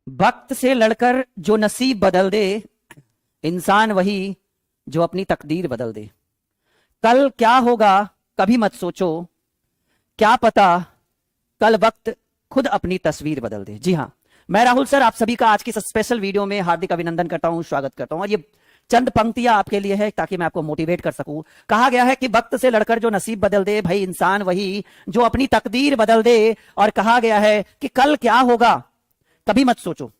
वक्त से लड़कर जो नसीब बदल दे, इंसान वही जो अपनी तकदीर बदल दे। कल क्या होगा कभी मत सोचो, क्या पता कल वक्त खुद अपनी तस्वीर बदल दे। जी हां, मैं राहुल सर आप सभी का आज की स्पेशल वीडियो में हार्दिक अभिनंदन करता हूं, स्वागत करता हूं। और ये चंद पंक्तियां आपके लिए है ताकि मैं आपको मोटिवेट कर सकूं। कहा गया है कि वक्त से लड़कर जो नसीब बदल दे, भाई इंसान वही जो अपनी तकदीर बदल दे। और कहा गया है कि कल क्या होगा कभी मत सोचो,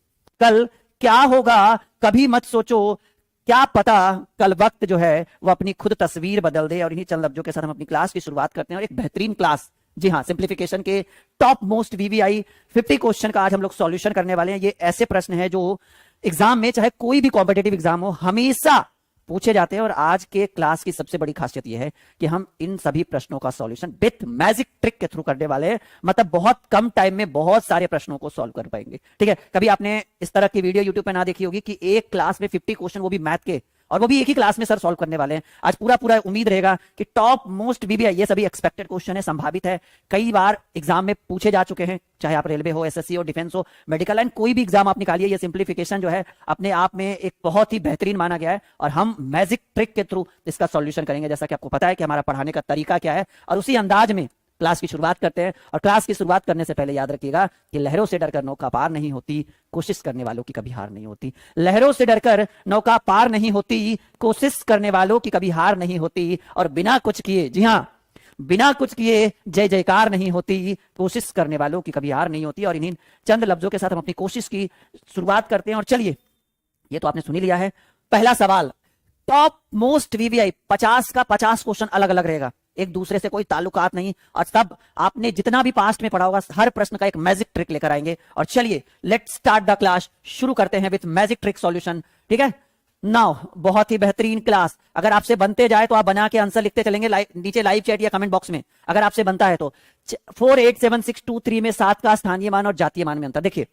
कल क्या होगा कभी मत सोचो, क्या पता कल वक्त जो है वो अपनी खुद तस्वीर बदल दे। और इन्हीं चंद लफ्जों के साथ हम अपनी क्लास की शुरुआत करते हैं। और एक बेहतरीन क्लास, जी हां, सिंप्लीफिकेशन के टॉप मोस्ट वीवीआई 50 क्वेश्चन का आज हम लोग सॉल्यूशन करने वाले हैं। ये ऐसे प्रश्न है जो एग्जाम में, चाहे कोई भी कॉम्पिटेटिव एग्जाम हो, हमेशा पूछे जाते हैं। और आज के क्लास की सबसे बड़ी खासियत यह है कि हम इन सभी प्रश्नों का सॉल्यूशन विथ मैजिक ट्रिक के थ्रू करने वाले हैं। मतलब बहुत कम टाइम में बहुत सारे प्रश्नों को सॉल्व कर पाएंगे। ठीक है, कभी आपने इस तरह की वीडियो यूट्यूब पे ना देखी होगी कि एक क्लास में 50 क्वेश्चन, वो भी मैथ के, और वो भी एक ही क्लास में सर सॉल्व करने वाले हैं। आज पूरा पूरा उम्मीद रहेगा कि टॉप मोस्ट वीवीआई, ये सभी एक्सपेक्टेड क्वेश्चन है, संभावित है, कई बार एग्जाम में पूछे जा चुके हैं, चाहे आप रेलवे हो, एसएससी हो, डिफेंस हो, मेडिकल लाइन, कोई भी एग्जाम आप निकालिए। ये सिंप्लीफिकेशन जो है अपने आप में एक बहुत ही बेहतरीन माना गया है। और हम मैजिक ट्रिक के थ्रू इसका सॉल्यूशन करेंगे। जैसा कि आपको पता है कि हमारा पढ़ाने का तरीका क्या है, और उसी अंदाज में क्लास की शुरुआत करते हैं। और क्लास की शुरुआत करने से पहले याद रखिएगा कि लहरों से डरकर नौका पार नहीं होती, कोशिश करने वालों की कभी हार नहीं होती। लहरों से डरकर नौका पार नहीं होती, कोशिश करने वालों की कभी हार नहीं होती। और बिना कुछ किए, जी हां, बिना कुछ किए जय जयकार नहीं होती, कोशिश करने वालों की कभी हार नहीं होती। और इन्हीं चंद लफ्जों के साथ हम अपनी कोशिश की शुरुआत करते हैं। और चलिए, ये तो आपने सुन ही लिया है। पहला सवाल, टॉप मोस्ट वीवीआई 50 का 50 क्वेश्चन अलग अलग रहेगा, एक दूसरे से कोई ताल्लुकात नहीं। और सब आपने जितना भी पास्ट में पढ़ा होगा, हर प्रश्न का एक मैजिक ट्रिक लेकर आएंगे। और चलिए, लेट्स स्टार्ट द क्लास, शुरू करते हैं विथ मैजिक ट्रिक सॉल्यूशन। ठीक है, नाउ बहुत ही बेहतरीन क्लास। अगर आपसे बनते जाए तो आप बना के आंसर लिखते चलेंगे नीचे लाइव चैट या कमेंट बॉक्स में, अगर आपसे बनता है तो। 48762 में 7 का स्थानीय मान और जातीय मान में अंतर देखिए।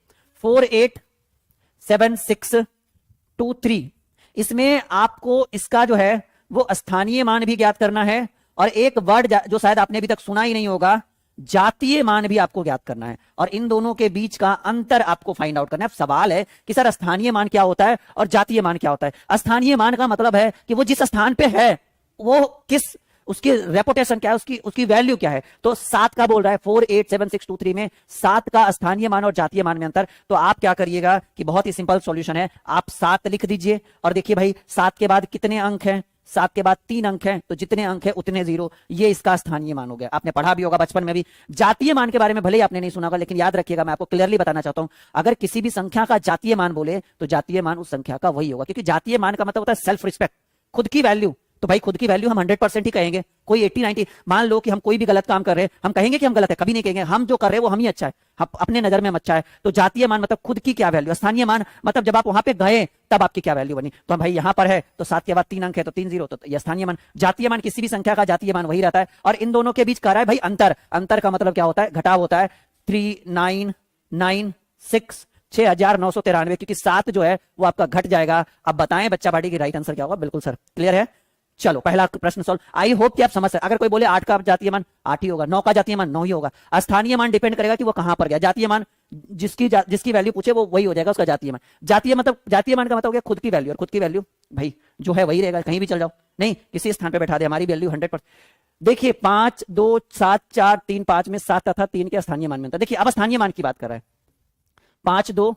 48762, इसमें आपको इसका जो है वो स्थानीय मान भी ज्ञात करना है, और एक वर्ड जो शायद आपने अभी तक सुना ही नहीं होगा, जातीय मान भी आपको ज्ञात करना है। और इन दोनों के बीच का अंतर आपको फाइंड आउट करना है। सवाल है कि सर स्थानीय मान क्या होता है और जातीय मान क्या होता है। स्थानीय मान का मतलब है कि वो जिस स्थान पे है वो किस, उसकी रेपुटेशन क्या है, उसकी वैल्यू क्या है। तो 7 का बोल रहा है 48762 में 7 का स्थानीय मान और जातीय मान में अंतर। तो आप क्या करिएगा कि बहुत ही सिंपल सॉल्यूशन है, आप 7 लिख दीजिए। और देखिए भाई, 7 के बाद कितने अंक हैं, 7 के बाद 3 अंक हैं, तो जितने अंक हैं उतने 0, ये इसका स्थानीय मान हो गया। आपने पढ़ा भी होगा बचपन में भी। जातीय मान के बारे में भले ही आपने नहीं सुना होगा, लेकिन याद रखिएगा, मैं आपको क्लियरली बताना चाहता हूं, अगर किसी भी संख्या का जातीय मान बोले तो जातीय मान उस संख्या का वही होगा। क्योंकि जातीय मान का मतलब होता है सेल्फ रिस्पेक्ट, खुद की वैल्यू। तो भाई खुद की वैल्यू हम 100% ही कहेंगे, कोई 80-90। मान लो कि हम कोई भी गलत काम कर रहे हैं, हम कहेंगे कि हम गलत है? कभी नहीं कहेंगे। हम जो कर रहे हैं वो हम ही अच्छा है, अपने नजर में हम अच्छा है। तो जातीय मान मतलब खुद की क्या वैल्यू। स्थानीय मान मतलब जब आप वहां पे गए तब आपकी क्या वैल्यू बनी। तो भाई यहां पर है तो 7 के बाद 3 अंक है तो 3 0, तो यह स्थानीय मान। जातीय मान किसी भी संख्या का जातीय मान वही रहता है। और इन दोनों के बीच कर रहा है भाई अंतर। अंतर का मतलब क्या होता है, घटाव होता है। 3996 6993, क्योंकि 7 जो है वो आपका घट जाएगा। अब बताएं बच्चा पार्टी की राइट आंसर क्या होगा। बिल्कुल सर, क्लियर है। चलो पहला प्रश्न सॉल्व। आई होप कि आप समझ सकते। अगर कोई बोले 8 का जातीय मान 8 ही होगा, 9 का जातीय मान 9 ही होगा। स्थानीय मान डिपेंड करेगा कि वो कहां पर गया। जातीय मान जिसकी वैल्यू पूछे वो वही हो जाएगा उसका जातीय मान। जातीय मान का मतलब हो गया खुद की वैल्यू, और खुद की वैल्यू भाई जो है वही रहेगा, कहीं भी चल जाओ, नहीं किसी स्थान पे बैठा दे, हमारी वैल्यू 100%। देखिए 5 2 7 4 3 5 में 7 तथा 3 के स्थानीय मान में अंतर। देखिए अब स्थानीय मान की बात कर रहा है। 5 2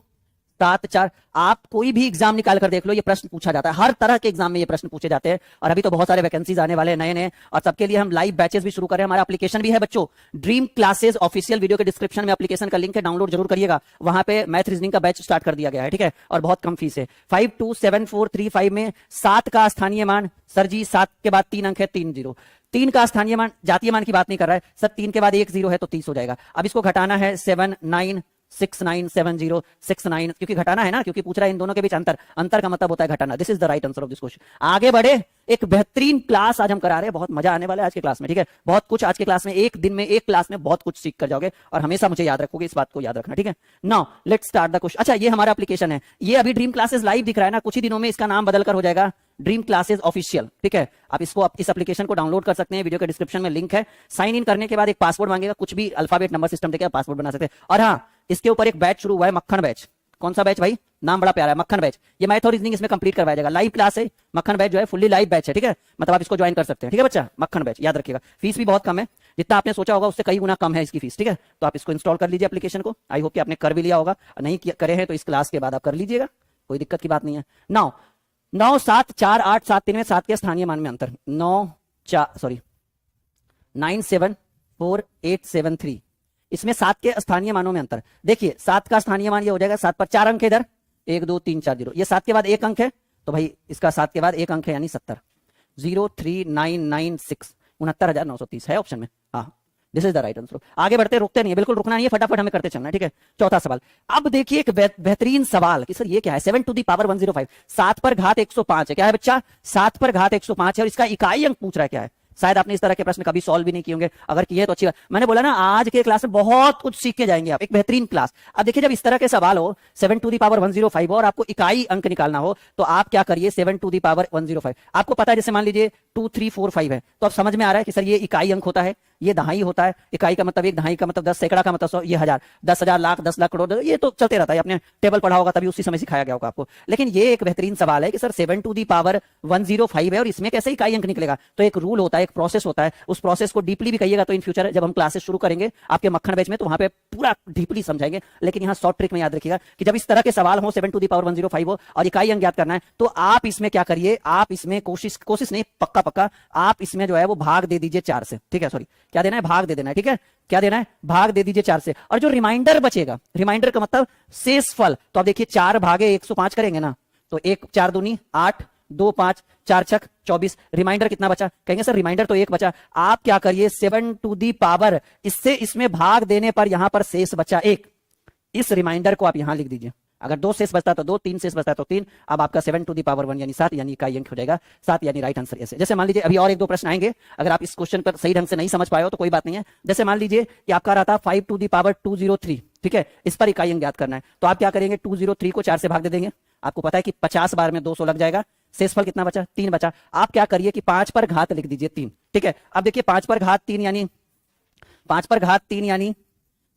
7 4, आप कोई भी एग्जाम निकाल कर देख लो, ये प्रश्न पूछा जाता है। हर तरह के एग्जाम में ये प्रश्न पूछे जाते हैं। और अभी तो बहुत सारे वैकेंसीज आने वाले हैं नए नए, और सबके लिए हम लाइव बैचेस भी शुरू कर रहे हैं। हमारा एप्लीकेशन भी है बच्चों, ड्रीम क्लासेस ऑफिशियल, वीडियो के डिस्क्रिप्शन में एप्लीकेशन का लिंक है, डाउनलोड जरूर करिएगा। वहां पे मैथ रीजनिंग का बैच स्टार्ट कर दिया गया है। ठीक है, और बहुत कम फीस है। 527435 में 7 का स्थानीय मान, सर जी 7 के बाद 3 अंक है 3 0। 3 का स्थानीय मान, जातीय मान की बात नहीं कर रहा है सर, 3 के बाद 1 0 है तो 30 हो जाएगा। अब इसको घटाना है 79697069, क्योंकि घटाना है ना, क्योंकि पूछ रहा है इन दोनों के बीच अंतर। अंतर का मतलब होता है घटाना। This is the right answer of this question. आगे बढ़े, एक बेहतरीन क्लास आज हम करा रहे हैं, बहुत मजा आने वाला है आज के क्लास में। ठीक है, बहुत कुछ आज के क्लास में, एक दिन में एक क्लास में बहुत कुछ सीख कर जाओगे, और हमेशा मुझे याद रखोगे, इस बात को याद रखना। ठीक है, now let's start the question. अच्छा, ये हमारा एप्लीकेशन है, ये अभी ड्रीम क्लासेस लाइव दिख रहा है ना, कुछ ही दिनों में इसका नाम बदलकर हो जाएगा ड्रीम क्लासेस ऑफिशियल। ठीक है, आप इस एप्लीकेशन को डाउनलोड कर सकते हैं, वीडियो के डिस्क्रिप्शन में लिंक है। साइन इन करने के बाद एक पासवर्ड मांगेगा, कुछ भी अल्फाबेट नंबर सिस्टम देकर पासवर्ड बना सकते हैं। और हाँ, इसके ऊपर एक बैच शुरू हुआ है, मक्खन बैच। कौन सा बैच भाई? नाम बड़ा प्यारा है, मक्खन बैच। ये मैथ और रीजनिंग इसमें कंप्लीट करवाया जाएगा, लाइव क्लास है। मक्खन बैच जो है फुल्ली लाइव बैच है, ठीक है, मतलब आप इसको ज्वाइन कर सकते हैं, ठीक है बच्चा। मक्खन बैच याद रखिएगा, फीस भी बहुत कम है, जितना आपने सोचा होगा उससे कई गुना कम है इसकी फीस, ठीक है। तो आप इसको इंस्टॉल कर लीजिए एप्लीकेशन को। आई होप कि आपने कर भी लिया होगा, नहीं करे हैं तो इस क्लास के बाद आप कर लीजिएगा, कोई दिक्कत की बात नहीं है। 9 7 4 8 7 3 में 7 के स्थानीय मान में अंतर, 9 7 4 8 7 3, इसमें 7 के स्थानीय मानों में अंतर। देखिए 7 का स्थानीय मान ये हो जाएगा, 7 पर 4 अंक है इधर, 1 2 3 4 0, ये 7 के बाद 1 अंक है, तो भाई इसका 7 के बाद 1 अंक है यानी 70, 03996, 69,930 है ऑप्शन में। हाँ, this is the right answer. आगे बढ़ते, रुकते नहीं है, बिल्कुल रुकना नहीं है, फटाफट हमें करते चलना है, ठीक है। चौथा सवाल, अब देखिए एक बेहतरीन सवाल कि सर ये क्या है, 7 टू दी पावर 105, 7 पर घात 105 है, क्या है बच्चा? 7 पर घात 105 है, और इसका इकाई अंक पूछ रहा है क्या है। शायद आपने इस तरह के प्रश्न कभी सॉल्व भी नहीं किए होंगे, अगर किए तो अच्छी बात। मैंने बोला ना आज के क्लास में बहुत कुछ सीख के जाएंगे आप, एक बेहतरीन क्लास। अब देखिए जब इस तरह के सवाल हो, 7 टू दी पावर 105 हो और आपको इकाई अंक निकालना हो, तो आप क्या करिए, 7 टू दी पावर 105 आपको पता है, जैसे मान लीजिए 2 3 4 5 है, तो अब समझ में आ रहा है कि सर ये इकाई अंक होता है, ये दहाई होता है, इकाई का मतलब 1, दहाई का मतलब 10, सैकड़ा का मतलब 100, ये हजार, 10,000, लाख, 10 लाख, करोड़, ये तो चलते रहता है, आपने टेबल पढ़ा होगा तभी उसी समय सिखाया गया होगा आपको। लेकिन ये एक बेहतरीन सवाल है कि सर 7 टू दी पावर 105 है और इसमें कैसे इकाई अंक निकलेगा। तो एक रूल होता है, एक प्रोसेस होता है, उस प्रोसेस को डीपली भी कहिएगा तो इन फ्यूचर जब हम क्लासेस शुरू करेंगे आपके मक्खन बैच में, तो वहां पे पूरा डीपली समझाएंगे। लेकिन यहाँ शॉर्ट ट्रिक में याद रखिएगा कि जब इस तरह के सवाल हो 7 टू दी पावर 105 हो और इकाई अंक ज्ञात करना है, तो आप इसमें क्या करिए, आप इसमें कोशिश नहीं, पक्का आप इसमें जो है वो भाग दे दीजिए 4 से, ठीक है। सॉरी, क्या देना है, भाग दे देना है, ठीक है। क्या देना है, भाग दे दीजिए 4 से, और जो रिमाइंडर बचेगा, रिमाइंडर का मतलब शेष फल, तो आप देखिए 4 भागे 105 करेंगे ना, तो 1 4 दूनी 8, 2 5, 4 छक 24, रिमाइंडर कितना बचा? कहेंगे सर रिमाइंडर तो 1 बचा। आप क्या करिए, 7 टू दी पावर, इससे इसमें भाग देने पर यहां पर शेष बचा 1, इस रिमाइंडर को आप यहां लिख दीजिए। अगर 2 शेष बचता तो 2, 3 शेष बचता तो 3, अब आपका 7 टू दी पावर 1 यानी 7 यानी इकाई अंक हो जाएगा 7, यानी राइट आंसर ऐसे। जैसे मान लीजिए अभी और 1-2 प्रश्न आएंगे, अगर आप इस क्वेश्चन पर सही ढंग से नहीं समझ पाए हो तो कोई बात नहीं है। जैसे मान लीजिए कि आपका रहा था 5 टू दी पावर 203, ठीक है, इस पर इकाई अंक ज्ञात करना है, तो आप क्या करेंगे, 203 को 4 से भाग दे देंगे। आपको पता है कि 50 बार में 200 लग जाएगा, शेषफल कितना बचा, 3 बचा। आप क्या करिए कि 5 पर घात लिख दीजिए 3, ठीक है। अब देखिए 5 पर घात 3 यानी 5 पर घात 3 यानी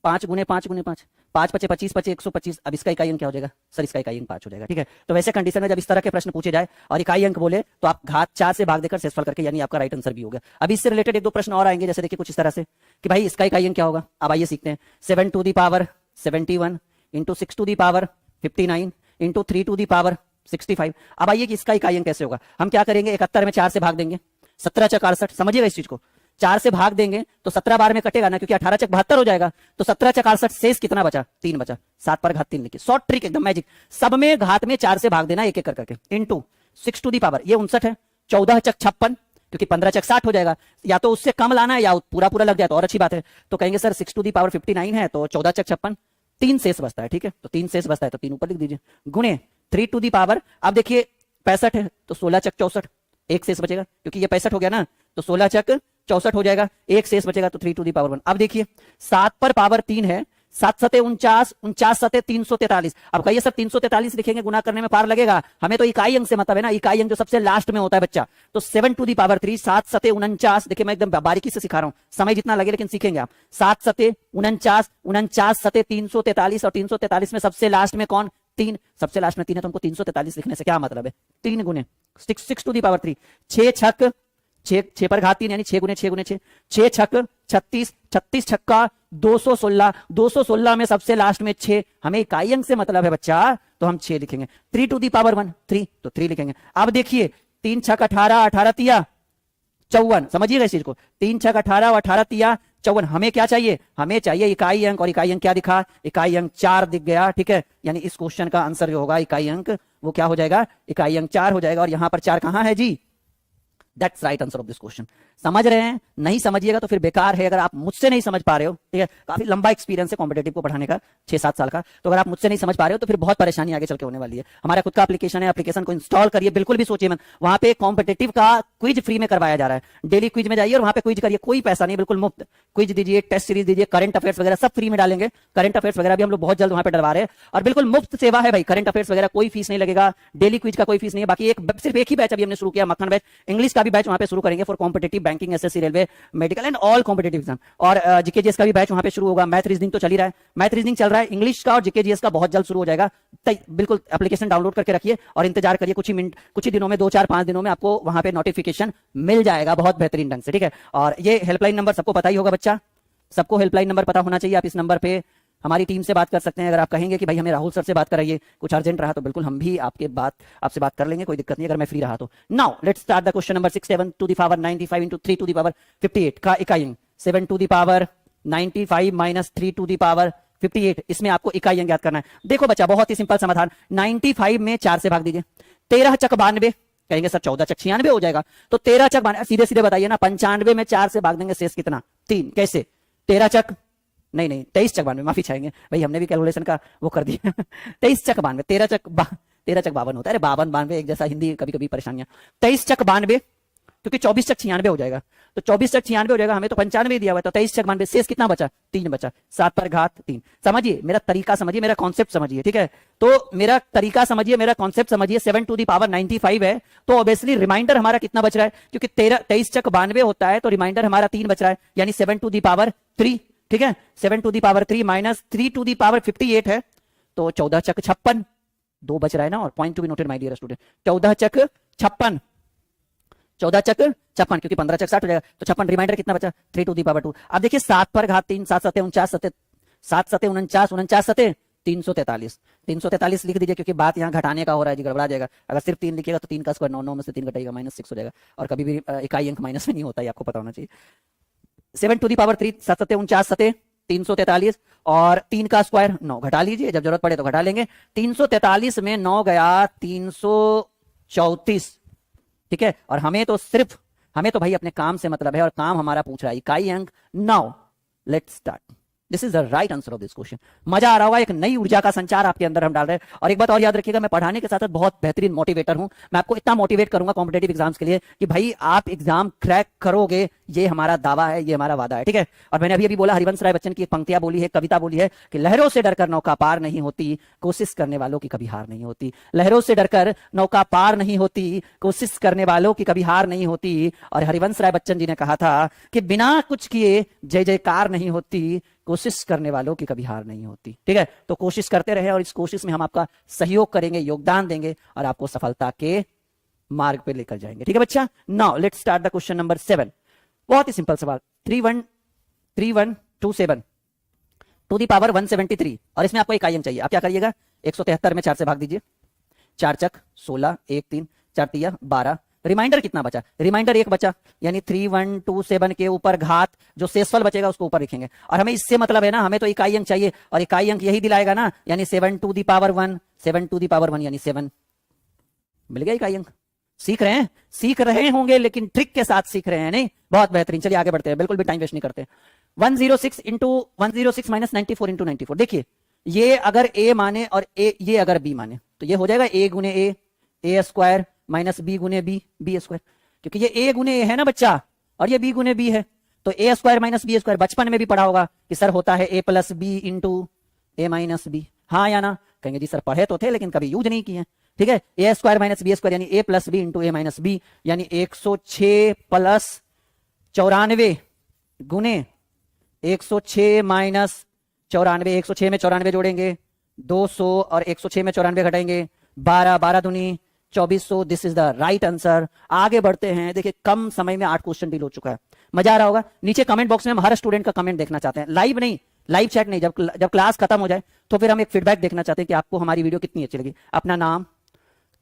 5 गुने 5 गुने 5, 5 पचे 25, पचे 125। अब इसका इकाई अंक क्या हो जाएगा सर, इसका इकाई अंक 5 हो जाएगा, ठीक है। तो वैसे कंडीशन में जब इस तरह के प्रश्न पूछे जाए और इकाई अंक बोले तो आप घात 4 से भाग देकर शेषफल करके, यानी आपका राइट आंसर भी होगा। अब इससे रिलेटेड 1-2 प्रश्न और आएंगे, जैसे देखिए कुछ इस तरह से कि भाई इसका इकाई अंक क्या होगा। अब आइए सीखते हैं, 7 to the power 71 into 6 to the power 59 into 3 to the power 65। अब आइए कि इसका इकाई अंक कैसे होगा। हम क्या करेंगे, 71 में 4 से भाग देंगे, 17 चक 68, समझिएगा इस चीज को, 4 से भाग देंगे तो 17 बार में कटेगा ना, क्योंकि 18 चक 72 हो जाएगा, तो 17 चक 68, शेष कितना बचा, 3 बचा। 7 पर घात 3 लिखिए, शॉर्ट ट्रिक एकदम मैजिक, सब में घात में 4 से भाग देना एक एक करके, इंटू 6 टू दी पावर, ये 59 है, 14 चक 56, क्योंकि 15 चक 60 हो जाएगा, या तो उससे कम लाना है या पूरा पूरा लग जाए तो और अच्छी बात है। तो कहेंगे सर 6 टू दी पावर 59 है, तो 14 चक 56, 3 शेष बचता है, ठीक है, तो 3 शेष बचता है तो 3 ऊपर लिख दीजिए, गुणे 3 टू दी पावर, अब देखिए 65 है तो 16 चक 64, एक शेष बचेगा, क्योंकि ये 65 हो गया ना, तो 16 चक 64 हो जाएगा, एक शेष बचेगा तो 3 टू दी पावर 1। अब देखिए 7 पर पावर 3 है, 7 सते 49, 49 सते 343। अब कहिए सर 343 लिखेंगे, गुना करने में पार लगेगा, हमें तो इकाई अंक से मतलब है ना, इकाई अंक जो सबसे लास्ट में होता है बच्चा। तो 7 टू दी पावर 3, 7 सते 49, देखिए मैं एकदम बारीकी से सिखा रहा हूं, समय जितना लगे लेकिन सीखेंगे आप। 7 सते 49, 49 सते 343, और 343 में सबसे लास्ट में कौन, 3, सबसे लास्ट में 3 है, तो हमको 343 लिखने से क्या मतलब है, 3 गुने 6 टू दी पावर 3, 6 छक 6 पर घात 3 यानी 6 गुने 6 गुने 6, 6 छक 36, 36 छक्का 216, 216 में सबसे लास्ट में 6, हमें इकाई अंक से मतलब है बच्चा, तो हम 6 लिखेंगे। 3 टू दी पावर 1 3, तो 3 लिखेंगे। अब देखिए 3 छक 18, 18 तिया 54, समझिएगा इस चीज को, 3 छक 18, 18 तिया 54। हमें क्या चाहिए, हमें चाहिए इकाई अंक, और इकाई अंक क्या दिखा, इकाई अंक 4 दिख गया, ठीक है। यानी इस क्वेश्चन का आंसर जो होगा इकाई अंक वो क्या हो जाएगा, इकाई अंक 4 हो जाएगा, और यहां पर 4 कहां है जी, that's right answer of this question. समझ रहे हैं, नहीं समझिएगा तो फिर बेकार है। अगर आप मुझसे नहीं समझ पा रहे हो, ठीक है, काफी लंबा एक्सपीरियंस है कॉम्पिटेटिव को पढ़ाने का, 6-7 साल का, तो अगर आप मुझसे नहीं समझ पा रहे हो तो फिर बहुत परेशानी आगे चल के होने वाली है। हमारा खुद का एप्लीकेशन है, एप्लीकेशन को इंस्टॉल करिए, बिल्कुल भी सोचिए मत, वहां पे कॉम्पिटेटिव का क्विज फ्री में करवाया जा रहा है, डेली क्विज में जाइए और वहां पे क्विज करिए, कोई पैसा नहीं, बिल्कुल मुफ्त क्विज दीजिए, टेस्ट सीरीज दीजिए, करंट अफेयर्स वगैरह सब फ्री में डालेंगे। करंट अफेयर्स वगैरह भी हम लोग बहुत जल्द वहां पे डलवा रहे हैं, और बिल्कुल मुफ्त सेवा है भाई, करंट अफेयर्स वगैरह कोई फीस नहीं लगेगा, डेली क्विज का कोई फीस नहीं है। बाकी सिर्फ एक ही बैच अभी हमने शुरू किया, मक्खन बैच, इंग्लिश का भी बैच वहां पे शुरू करेंगे for competitive banking, SSC, railway, medical and all competitive exam. और जीके जीएस का भी बैच वहां पे शुरू होगा। मैथ रीजनिंग तो चल ही रहा है, मैथ रीजनिंग चल रहा है, इंग्लिश का और जीके जीएस का बहुत जल्द शुरू हो जाएगा। बिल्कुल एप्लीकेशन डाउनलोड करके रखिए और इंतजार करिए, कुछ ही मिनट, कुछ ही दिनों में, 2-4-5 दिनों में आपको वहां पे नोटिफिकेशन मिल जाएगा बहुत बेहतरीन ढंग से, ठीक है। और ये हेल्पलाइन नंबर सबको पता ही होगा बच्चा, सबको हेल्पलाइन नंबर पता होना चाहिए। आप इस नंबर पे हमारी टीम से बात कर सकते हैं। अगर आप कहेंगे कि भाई हमें राहुल सर से बात कराइए, कुछ अर्जेंट रहा तो बिल्कुल हम भी आपसे बात कर लेंगे, कोई दिक्कत नहीं अगर मैं फ्री रहा तो। Now let's start the question number 6, 7 to the power 95 into 3 to the power 58 का इकाई अंक 7 to the power 95 minus 3 to the power 58, इसमें आपको इकाई अंक याद करना है। देखो बच्चा, बहुत ही सिंपल समाधान, 95 में 4 से भाग दीजिए, 13 चक 92, कहेंगे सर 14 चक 96 हो जाएगा, तो 13 चक 92, सीधे सीधे बताइए ना, 95 में 4 से भाग देंगे, शेष कितना, 3, कैसे, 13 चक नहीं 23 चक 92, माफी चाहेंगे भाई, हमने भी कैलकुलेशन का वो कर दिया 23 चक 92, 13 चक 52 होता है, अरे 52 92 एक जैसा, हिंदी कभी कभी परेशानियां। 23 चक 92, क्योंकि 24 चक 96 हो जाएगा, तो 24 चक 96 हो जाएगा, हमें तो 95 दिया हुआ है, तो 23 चक 92, शेष कितना बचा, 3 बचा, 7 पर घात 3। समझिए मेरा तरीका, समझिए मेरा कॉन्सेप्ट समझिए, ठीक है। तो मेरा तरीका समझिए, मेरा कॉन्सेप्ट समझिए, 7 टू दी पावर 95 है, तो ऑब्वियसली रिमाइंडर हमारा कितना बच रहा है, क्योंकि 23 चक 92 होता है, तो रिमाइंडर हमारा 3 बच रहा है, यानी 7 टू दी पावर 3, ठीक है। 7 to the power 3 minus 3 to the power 58 है, तो 14 चक 56, 2 बच रहा है ना, और point to be noted my dear student, 14 चक 56, 14 चक 56, क्योंकि 15 चक 60 हो जाएगा, तो 56, रिमाइंडर कितना बचा, 3 टू दी पावर 2। अब देखिए 7 पर घात 3, 7 सते 49, 7 सते 49, 49 सते 343, 343 लिख दीजिए, क्योंकि बात यहाँ घटाने का हो रहा है जी, गड़बड़ा जाएगा। अगर सिर्फ 3 लिखिएगा तो 3 का स्क्वायर 9, 9 में से 3 घटाएगा -6 हो जाएगा, और कभी भी इकाई अंक माइनस में नहीं होता है, आपको पता होना चाहिए। 7 टू दी पावर 3, 7 सते 49 सते 343, और 3 का स्क्वायर 9, घटा लीजिए, जब जरूरत पड़े तो घटा लेंगे। 343 में 9 गया 334, ठीक है। और हमें तो भाई अपने काम से मतलब है, और काम हमारा पूछ रहा है इकाई अंक 9। Let's start, this is the right answer of this question. मजा आ रहा होगा, एक नई ऊर्जा का संचार आपके अंदर हम डाल रहे हैं। और एक बात और याद रखिएगा, मैं पढ़ाने के साथ साथ बहुत बेहतरीन मोटिवेटर हूं, मैं आपको इतना मोटिवेट करूंगा कॉम्पिटेटिव एग्जाम्स के लिए कि भाई आप एग्जाम क्रैक करोगे, ये हमारा दावा है, ये हमारा वादा है, ठीक है। और मैंने अभी बोला, हरिवंश राय बच्चन की एक पंक्तियां बोली है, कविता बोली है कि लहरों से डरकर नौका पार नहीं होती, कोशिश करने वालों की कभी हार नहीं होती। लहरों से डरकर नौका पार नहीं होती, कोशिश करने वालों की कभी हार नहीं होती। और हरिवंश राय बच्चन जी ने कहा था कि बिना कुछ किए जय जयकार नहीं होती, कोशिश करने वालों की कभी हार नहीं होती, ठीक है। तो कोशिश करते रहे, और इस कोशिश में हम आपका सहयोग करेंगे, योगदान देंगे, और आपको सफलता के मार्ग पे लेकर जाएंगे, ठीक है बच्चा। Now let's start the question number 7। बहुत ही सिंपल सवाल, 3127 टू दी पावर 173, और इसमें आपको इकाई अंक चाहिए। आप क्या करिएगा, 173 में 4 से भाग दीजिए, 4 चक 16, 1 3, 4 तिया 12, रिमाइंडर कितना बचा, रिमाइंडर 1 बचा, यानी 3127 के ऊपर घात, जो शेषफल बचेगा उसको ऊपर लिखेंगे। और हमें इससे मतलब है ना, हमें तो इकाई अंक चाहिए, और इकाई अंक यही दिलाएगा ना, यानी 7 to the power 1, 7 to the power 1 यानी 7, मिल गया इकाई अंक। सीख रहे होंगे, लेकिन ट्रिक के साथ सीख रहे हैं, नहीं, बहुत बेहतरीन। चलिए आगे बढ़ते हैं, बिल्कुल भी टाइम वेस्ट नहीं करते। 106 इंटू 106 माइनस 94 इंटू 94, देखिए ये अगर ए माने और ये अगर बी माने, तो ये हो जाएगा ए गुने ए स्क्वायर माइनस बी गुने बी स्क्वायर, क्योंकि ये ए गुने ए है ना बच्चा, और ये बी गुने बी है, तो ए स्क्वायर माइनस बी स्क्वायर बचपन में भी पढ़ा होगा कि सर होता है ए प्लस बी इंटू ए माइनस बी, हाँ या ना, कहेंगे जी सर पढ़े तो थे लेकिन कभी यूज नहीं किए, ठीक है। ए स्क्वायर माइनस बी स्क्वायर यानी ए प्लस बी इंटू ए माइनस बी, यानी 106 प्लस 94 गुने 106 माइनस 94, 106 में 94 जोड़ेंगे 200, और 106 में 94 घटाएंगे 12, 12 दूनी 2400, this is the right answer. आगे बढ़ते हैं, देखिए कम समय में 8 क्वेश्चन डील हो चुका है, मजा आ रहा होगा। नीचे कमेंट बॉक्स में हम हर स्टूडेंट का कमेंट देखना चाहते हैं, लाइव नहीं, लाइव चैट नहीं, जब क्लास खत्म हो जाए तो फिर हम एक फीडबैक देखना चाहते हैं कि आपको हमारी वीडियो कितनी अच्छी लगी। अपना नाम,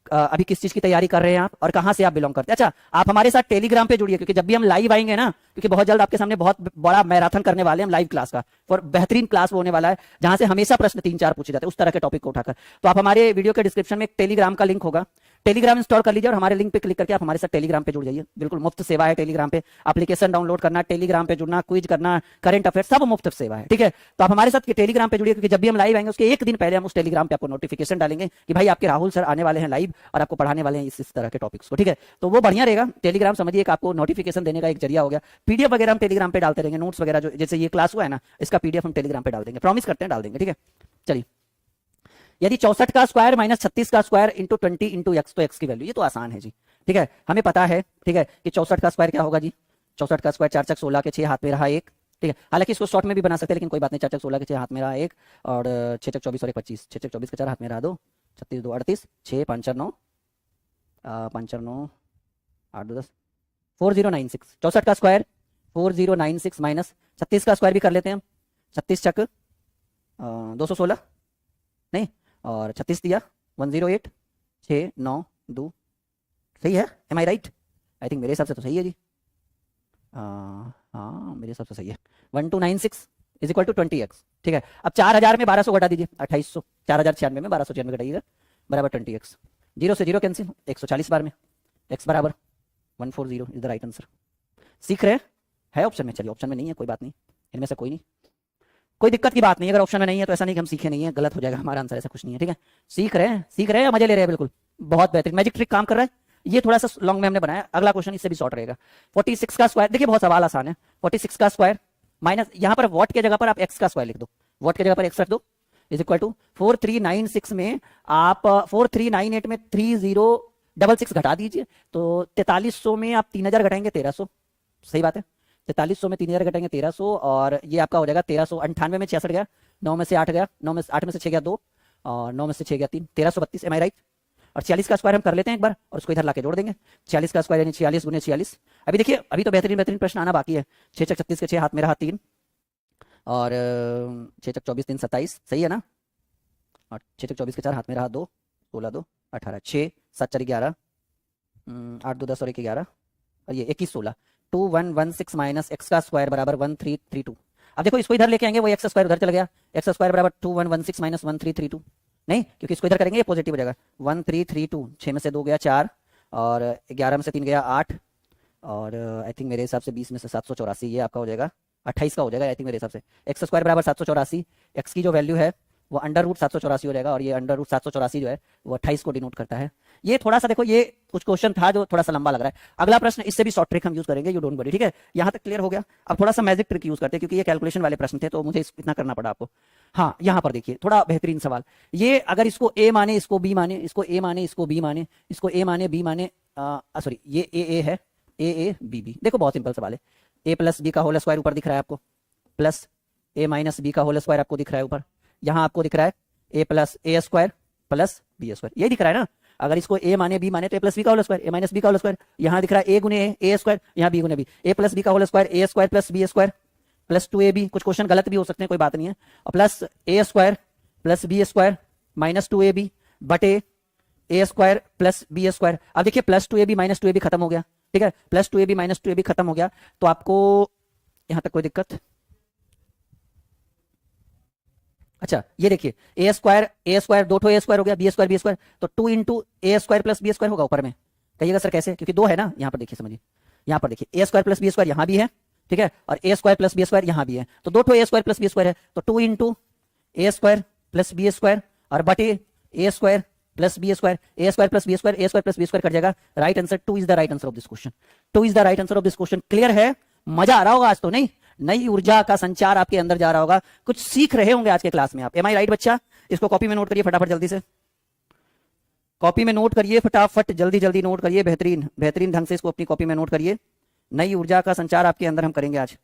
अभी किस चीज की तैयारी कर रहे हैं आप, और कहां से आप बिलोंग करते हैं। अच्छा, आप हमारे साथ टेलीग्राम पे जुड़िए, क्योंकि जब भी हम लाइव आएंगे ना, क्योंकि बहुत जल्द आपके सामने बहुत बड़ा मैराथन करने वाले हैं हम लाइव क्लास का, और बेहतरीन क्लास होने वाला है, जहां से हमेशा प्रश्न 3-4 पूछे जाते हैं, उस तरह के टॉपिक को उठाकर। तो आप हमारे वीडियो के डिस्क्रिप्शन में एक टेलीग्राम का लिंक होगा, टेलीग्राम इंस्टॉल कर लीजिए, और हमारे लिंक पे क्लिक करके आप हमारे साथ टेलीग्राम पे जुड़ जाइए। बिल्कुल मुफ्त सेवा है टेलीग्राम पे, एप्लीकेशन डाउनलोड करना, टेलीग्राम पे जुड़ना, क्विज करना, करंट अफेयर सब मुफ्त सेवा है, ठीक है। तो आप हमारे साथ टेलीग्राम पे जुड़िए, क्योंकि जब भी हम लाइव आएंगे उसके एक दिन पहले हम उस टेलीग्राम पे आपको नोटिफिकेशन डालेंगे कि भाई आपके राहुल सर आने वाले हैं लाइव, और आपको पढ़ाने वाले हैं इस तरह के टॉपिक्स को, ठीक है। तो वो बढ़िया रहेगा, टेलीग्राम समझिए एक आपको नोटिफिकेशन देने का एक जरिया हो गया। पीडीएफ वगैरह हम टेलीग्राम पे डालते रहेंगे, नोट्स वगैरह जो जैसे ये क्लास हुआ है ना, इसका पीडीएफ हम टेलीग्राम पे डाल देंगे, प्रॉमिस करते हैं डाल देंगे, ठीक है। चलिए, यदि 64 का स्क्वायर माइनस 36 का स्क्वायर इंटू 20 इंटू एक्स, तो एक्स की वैल्यू, ये तो आसान है जी, ठीक है, हमें पता है, ठीक है, कि 64 का स्क्वायर क्या होगा जी, 64 का स्क्वायर 4 चक 16 के 6 हाथ में रहा एक, ठीक है। हालांकि इसको शॉर्ट में भी बना सकते हैं, लेकिन कोई बात नहीं। 4 चक 16 के 6 हाथ में रहा एक, और 6 चक 24 और 1 25, 6 चक 24 के 4 हाथ में रहा 2, 36 2 38, 6 5 4 9, 5 4 9 8 2 10, 4096। 64 का स्क्वायर 4096 माइनस 36 का स्क्वायर भी कर लेते हैं हम। 36 चक 216 नहीं, और 36 दिया 108, 6 9 2, सही है? Am I right? I think मेरे हिसाब से तो सही है जी। हाँ मेरे हिसाब से सही है। 1296 इज इक्वल टू 20x, ठीक है। अब 4000 में 1200 घटा दीजिए, 2800, 4096 में 1296 घटाइएगा, बराबर 20x। 0 से 0 कैंसिल, 140 बार में x बराबर 140 इज द राइट आंसर। सीख रहे है ऑप्शन में? चलिए ऑप्शन में नहीं है कोई बात नहीं, इनमें से कोई नहीं, कोई दिक्कत की बात नहीं है। अगर ऑप्शन में नहीं है तो ऐसा नहीं कि हम सीखे नहीं है, गलत हो जाएगा हमारा आंसर, ऐसा कुछ नहीं है, ठीक है। सीख रहे हैं, सीख रहे हैं, मजे ले रहे हैं, बिल्कुल बहुत बेहतरीन, मैजिक ट्रिक काम कर रहा है। ये थोड़ा सा लॉन्ग में हमने बनाया, अगला क्वेश्चन इससे भी शॉर्ट रहेगा। 46 का स्क्वायर, देखिए बहुत सवाल आसान है। 46 का स्क्वायर माइनस, यहां पर वॉट के जगह पर आप एक्स का स्क्वायर लिख दो, वॉट के जगह पर एक्स रख दो, इज इक्वल टू 4396 में आप 4398 में 3066 घटा दीजिए, तो 4300 में आप 3000 घटाएंगे 1300, सही बात है। 4300 में 3000 घटाएंगे 1300, और ये आपका हो जाएगा 1398 में 66 गया, 9 में से 8 गया, 9 में 8 में से 6 गया 2, और 9 में से 6 गया 3, 1332, एम आई राइट? और 46 का स्क्वायर हम कर लेते हैं एक बार, और उसको इधर लाके जोड़ देंगे। 46 का स्क्वायर यानी 46 गुने 46। अभी देखिए, अभी तो बेहतरीन बेहतरीन प्रश्न आना बाकी है। 6 चक 36 के 6 हाथ में रहा 3, और 6 चक 24 3 27, सही है ना। और 6 चक 24 के 4 हाथ में रहा 2, 16 2 18, 6 7 4 11, 8 2 10 और 1 11, और ये 21 16, 2116 माइनस एक्स का स्क्वायर बराबर 1332। अब देखो इसको इधर लेके आएंगे, वो एक्स स्क्वायर उधर चला गया, एक्स स्क्वायर बराबर 2116 माइनस 1332, नहीं क्योंकि इसको इधर करेंगे ये पॉजिटिव हो जाएगा। 1332, 6 में से 2 गया 4, और 11 में से 3 गया 8, और आई थिंक मेरे हिसाब से 20 में से 784, ये आपका हो जाएगा 28 का हो जाएगा आई थिंक मेरे हिसाब से। एक्स स्क्वायर बराबर 784, एक्स की जो वैल्यू है वो अंडर रूट 784 हो जाएगा, और ये अंडर रूट 784 जो है वो 28 को डिनोट करता है। ये थोड़ा सा देखो, ये कुछ क्वेश्चन था जो थोड़ा सा लंबा लग रहा है। अगला प्रश्न इससे भी शॉर्ट ट्रिक हम यूज करेंगे, यू डोंट वरी, ठीक है। यहां तक क्लियर हो गया। अब थोड़ा सा मैजिक ट्रिक यूज करते हैं, क्योंकि ये कैलकुलेशन वाले प्रश्न थे तो मुझे इतना करना पड़ा आपको। हाँ यहाँ पर देखिए थोड़ा बेहतरीन सवाल, ये अगर इसको ए माने, इसको बी माने, इसको ए माने, इसको बी माने, इसको ए माने बी माने, सॉरी ये ए है, ए बी बी। देखो बहुत सिंपल सवाल है। ए प्लस बी का होल स्क्वायर ऊपर दिख रहा है आपको, प्लस ए माइनस बी का होल स्क्वायर आपको दिख रहा है ऊपर, यहाँ आपको दिख रहा है ए plus A square plus B square, ये दिख रहा है ना। अगर इसको ए माने बी माने तो ए प्लस बी का whole square, A minus B का होल स्क्वायर, यहाँ दिख रहा है ए गुने ए स्क्वायर, यहाँ बी गुने बी, ए प्लस बी का whole square A square plus B square plus 2ab। कुछ क्वेश्चन गलत भी हो सकते हैं, कोई बात नहीं है, और plus A square plus B square minus 2ab बटे A square plus B square. अब देखिए प्लस 2ab माइनस 2ab खत्म हो गया, ठीक है, प्लस 2ab माइनस 2ab खत्म हो गया, तो आपको यहां तक कोई दिक्कत? अच्छा ये देखिए ए स्क्वायर 2 ठो ए स्क्वायर हो गया, बी स्क्वायर, तो 2 into A square plus B square होगा ऊपर में। कहिएगा सर कैसे? क्योंकि 2 है ना, यहाँ पर देखिए समझिए, यहाँ पर देखिए A square plus B square यहाँ भी है, ठीक है, और A square plus B square यहाँ भी है, तो 2 ठो A square plus B square है, तो 2 into A square plus B square और बटे A square plus B square, A square plus B square, A square plus B square cut जाएगा। Right answer 2 is the right answer of this question, 2 is the right answer of this question. Clear है? मजा आ रहा होगा आज तो, नहीं? नई ऊर्जा का संचार आपके अंदर जा रहा होगा, कुछ सीख रहे होंगे आज के क्लास में आप। एम आई राइट बच्चा? इसको कॉपी में नोट करिए फटाफट, जल्दी से कॉपी में नोट करिए फटाफट, जल्दी जल्दी नोट करिए, बेहतरीन बेहतरीन ढंग से इसको अपनी कॉपी में नोट करिए। नई ऊर्जा का संचार आपके अंदर हम करेंगे आज।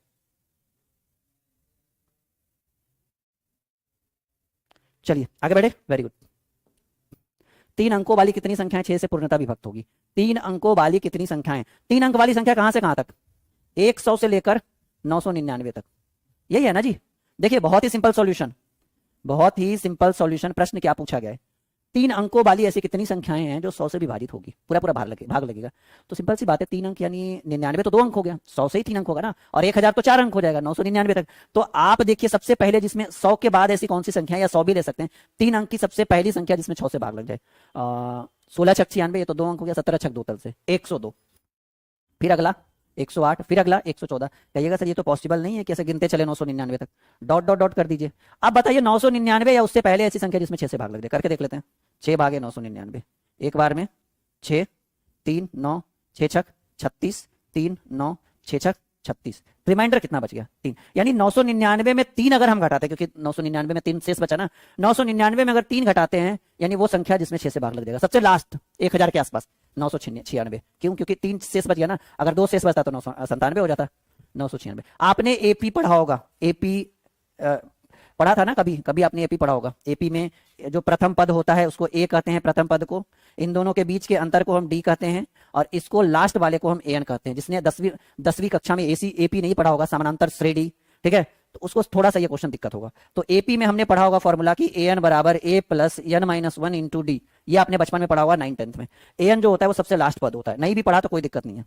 चलिए आगे बढ़े, वेरी गुड। 3 अंकों वाली कितनी संख्याएं 6 से पूर्णता विभक्त होगी? 3 अंकों वाली कितनी संख्याएं? 3 अंक वाली संख्या कहां से कहां तक? 100 से लेकर 999 तक, यही है ना जी। देखिए बहुत ही सिंपल सॉल्यूशन, बहुत ही सिंपल सॉल्यूशन। प्रश्न क्या पूछा गया है? 3 अंकों वाली ऐसी कितनी संख्याएं हैं जो 100 से विभाजित होगी, पूरा पूरा भाग लगेगा। तो सिंपल सी बात है, 3 अंक यानी 99 तो 2 अंक हो गया, 100 से ही 3 अंक होगा ना, और 1000 तो 4 अंक हो जाएगा 999 तक। तो आप देखिए सबसे पहले जिसमें 100 के बाद ऐसी कौन सी संख्या, या 100 भी ले सकते हैं, 3 अंक की सबसे पहली संख्या जिसमें 6 से भाग लग जाए। 16 छक 96, ये तो 2 अंक हो गया, 17 छक 2 तल से 102, फिर अगला 108, फिर अगला 114। कहिएगा सर ये तो पॉसिबल नहीं है, कैसे गिनते चले 999 तक? डॉट डॉट डॉट कर दीजिए। अब बताइए 999 या उससे पहले ऐसी संख्या जिसमें 6 से भाग लग जाए, करके देख लेते हैं। 6 भागे 999, एक बार में 6 3 9 6 छक 36, 3 9 6 छक 36, रिमाइंडर कितना बच गया 3, यानी 999 में 3 अगर हम घटाते हैं, क्योंकि 999 में 3 शेष बचा ना, 999 में अगर 3 घटाते हैं यानी वो संख्या जिसमें 6 से भाग लग जाएगा, सबसे लास्ट 1000 के आसपास 996। क्यों? क्योंकि 3 शेष बच गया ना, अगर 2 शेष बचता तो 997 हो जाता, 996। आपने एपी पढ़ा होगा, एपी पढ़ा था ना, कभी कभी आपने एपी पढ़ा होगा। एपी में जो प्रथम पद होता है उसको ए कहते हैं, प्रथम पद को, इन दोनों के बीच के अंतर को हम डी कहते हैं, और इसको लास्ट वाले को हम एन कहते हैं। जिसने 10वीं कक्षा में एपी नहीं पढ़ा होगा, समानांतर श्रेणी, ठीक है, तो उसको थोड़ा सा ये क्वेश्चन दिक्कत होगा। तो एपी में हमने पढ़ा होगा फॉर्मूला की एन बराबर A plus N minus 1 into D, ये आपने बचपन में पढ़ा होगा 9th-10th में। एन जो होता है वो सबसे लास्ट पद होता है, नहीं भी पढ़ा तो कोई दिक्कत नहीं है।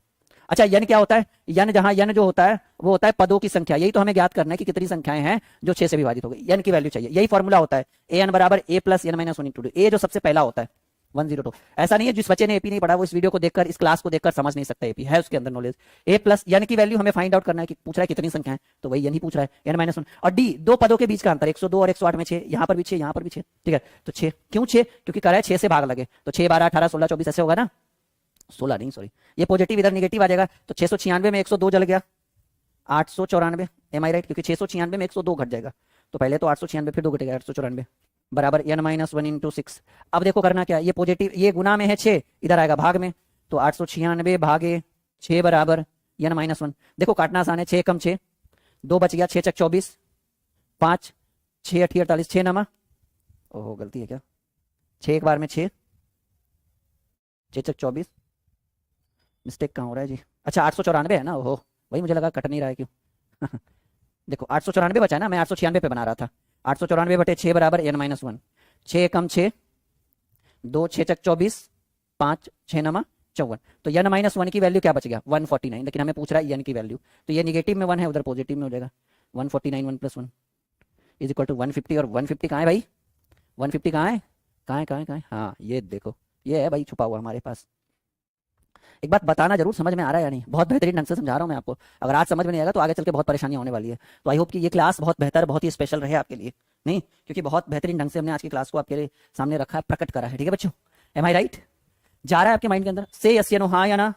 अच्छा, यन क्या होता है? यन, जहां यन जो होता है वो होता है पदों की संख्या। यही तो हमें ज्ञात करना है कि कितनी संख्याएं हैं जो 6 से विभाजित हो गई, यन की वैल्यू चाहिए। यही फॉर्मूला होता है एन बराबर A plus N minus 1 into D. A जो सबसे पहला होता है 102। ऐसा नहीं है जिस बच्चे ने एपी नहीं पढ़ा वो इस वीडियो को देखकर, इस क्लास को देखकर समझ नहीं सकता, एपी है उसके अंदर नॉलेज। ए प्लस यन की वैल्यू हमें फाइंड आउट करना है कि पूछ रहा है कितनी संख्या है, तो वही यन ही पूछ रहा है, एन माइनस 1। और डी, दो पदों के बीच का अंतर, 102 और 108 में 6, यहां पर भी 6, यहां पर भी 6, ठीक है, तो 6। क्यों 6? क्योंकि कह रहा है 6 से भाग लगे, तो 6 12 18 16 24 ऐसे होगा ना, 16 नहीं, सॉरी, ये पॉजिटिव इधर निगेटिव आ जाएगा, तो 696 में 102 जल गया, 894, एम आई राइट? क्योंकि 696 में 102 घट जाएगा, तो पहले तो 896 फिर 2 घटेगा, 894 बराबर n माइनस 1 इंटू 6। अब देखो करना क्या, ये पॉजिटिव, ये गुना में है 6, इधर आएगा भाग में, तो 896 भागे 6 बराबर n माइनस 1। देखो काटना आसान है, 6 कम 6, 2 बच गया, 6 चक 24, 5 6 8 48, 6 नमा, ओहो गलती है क्या, 6 एक बार में 6, 6 चक 24, मिस्टेक कहाँ हो रहा है जी? अच्छा 894 है ना, ओहो वही मुझे लगा कट नहीं रहा है क्यों। देखो 894 बचा है ना, मैं 896 पे बना रहा था। 894 बटे 6 बराबर n माइनस 1, 6 कम 6, 2 6 चक 24, 5 6 नमा 54, तो n माइनस 1 की वैल्यू क्या बच गया 149। लेकिन हमें पूछ रहा है n की वैल्यू, तो ये निगेटिव में 1 है, उधर पॉजिटिव में हो जाएगा, 149 1 प्लस 1 इज इक्वल टू 150। और 150 कहाँ है भाई, 150 कहाँ है, कहाँ है कहाँ है कहाँ है, हाँ ये देखो, ये है भाई छुपा हुआ हमारे पास। एक बात बताना जरूर, समझ में आ रहा है या नहीं? बहुत बेहतरीन ढंग से समझा रहा हूँ मैं आपको, अगर आज समझ में नहीं आएगा तो आगे चल के बहुत परेशानी होने वाली है। तो आई होप कि ये क्लास बहुत बेहतर, बहुत ही स्पेशल रहे आपके लिए, नहीं क्योंकि बहुत बेहतरीन ढंग से हमने आज की क्लास को आपके लिए सामने रखा है, प्रकट करा है, ठीक है बच्चों? M I right? जा रहा है आपके माइंड के अंदर, से यस या नो, हाँ या ना,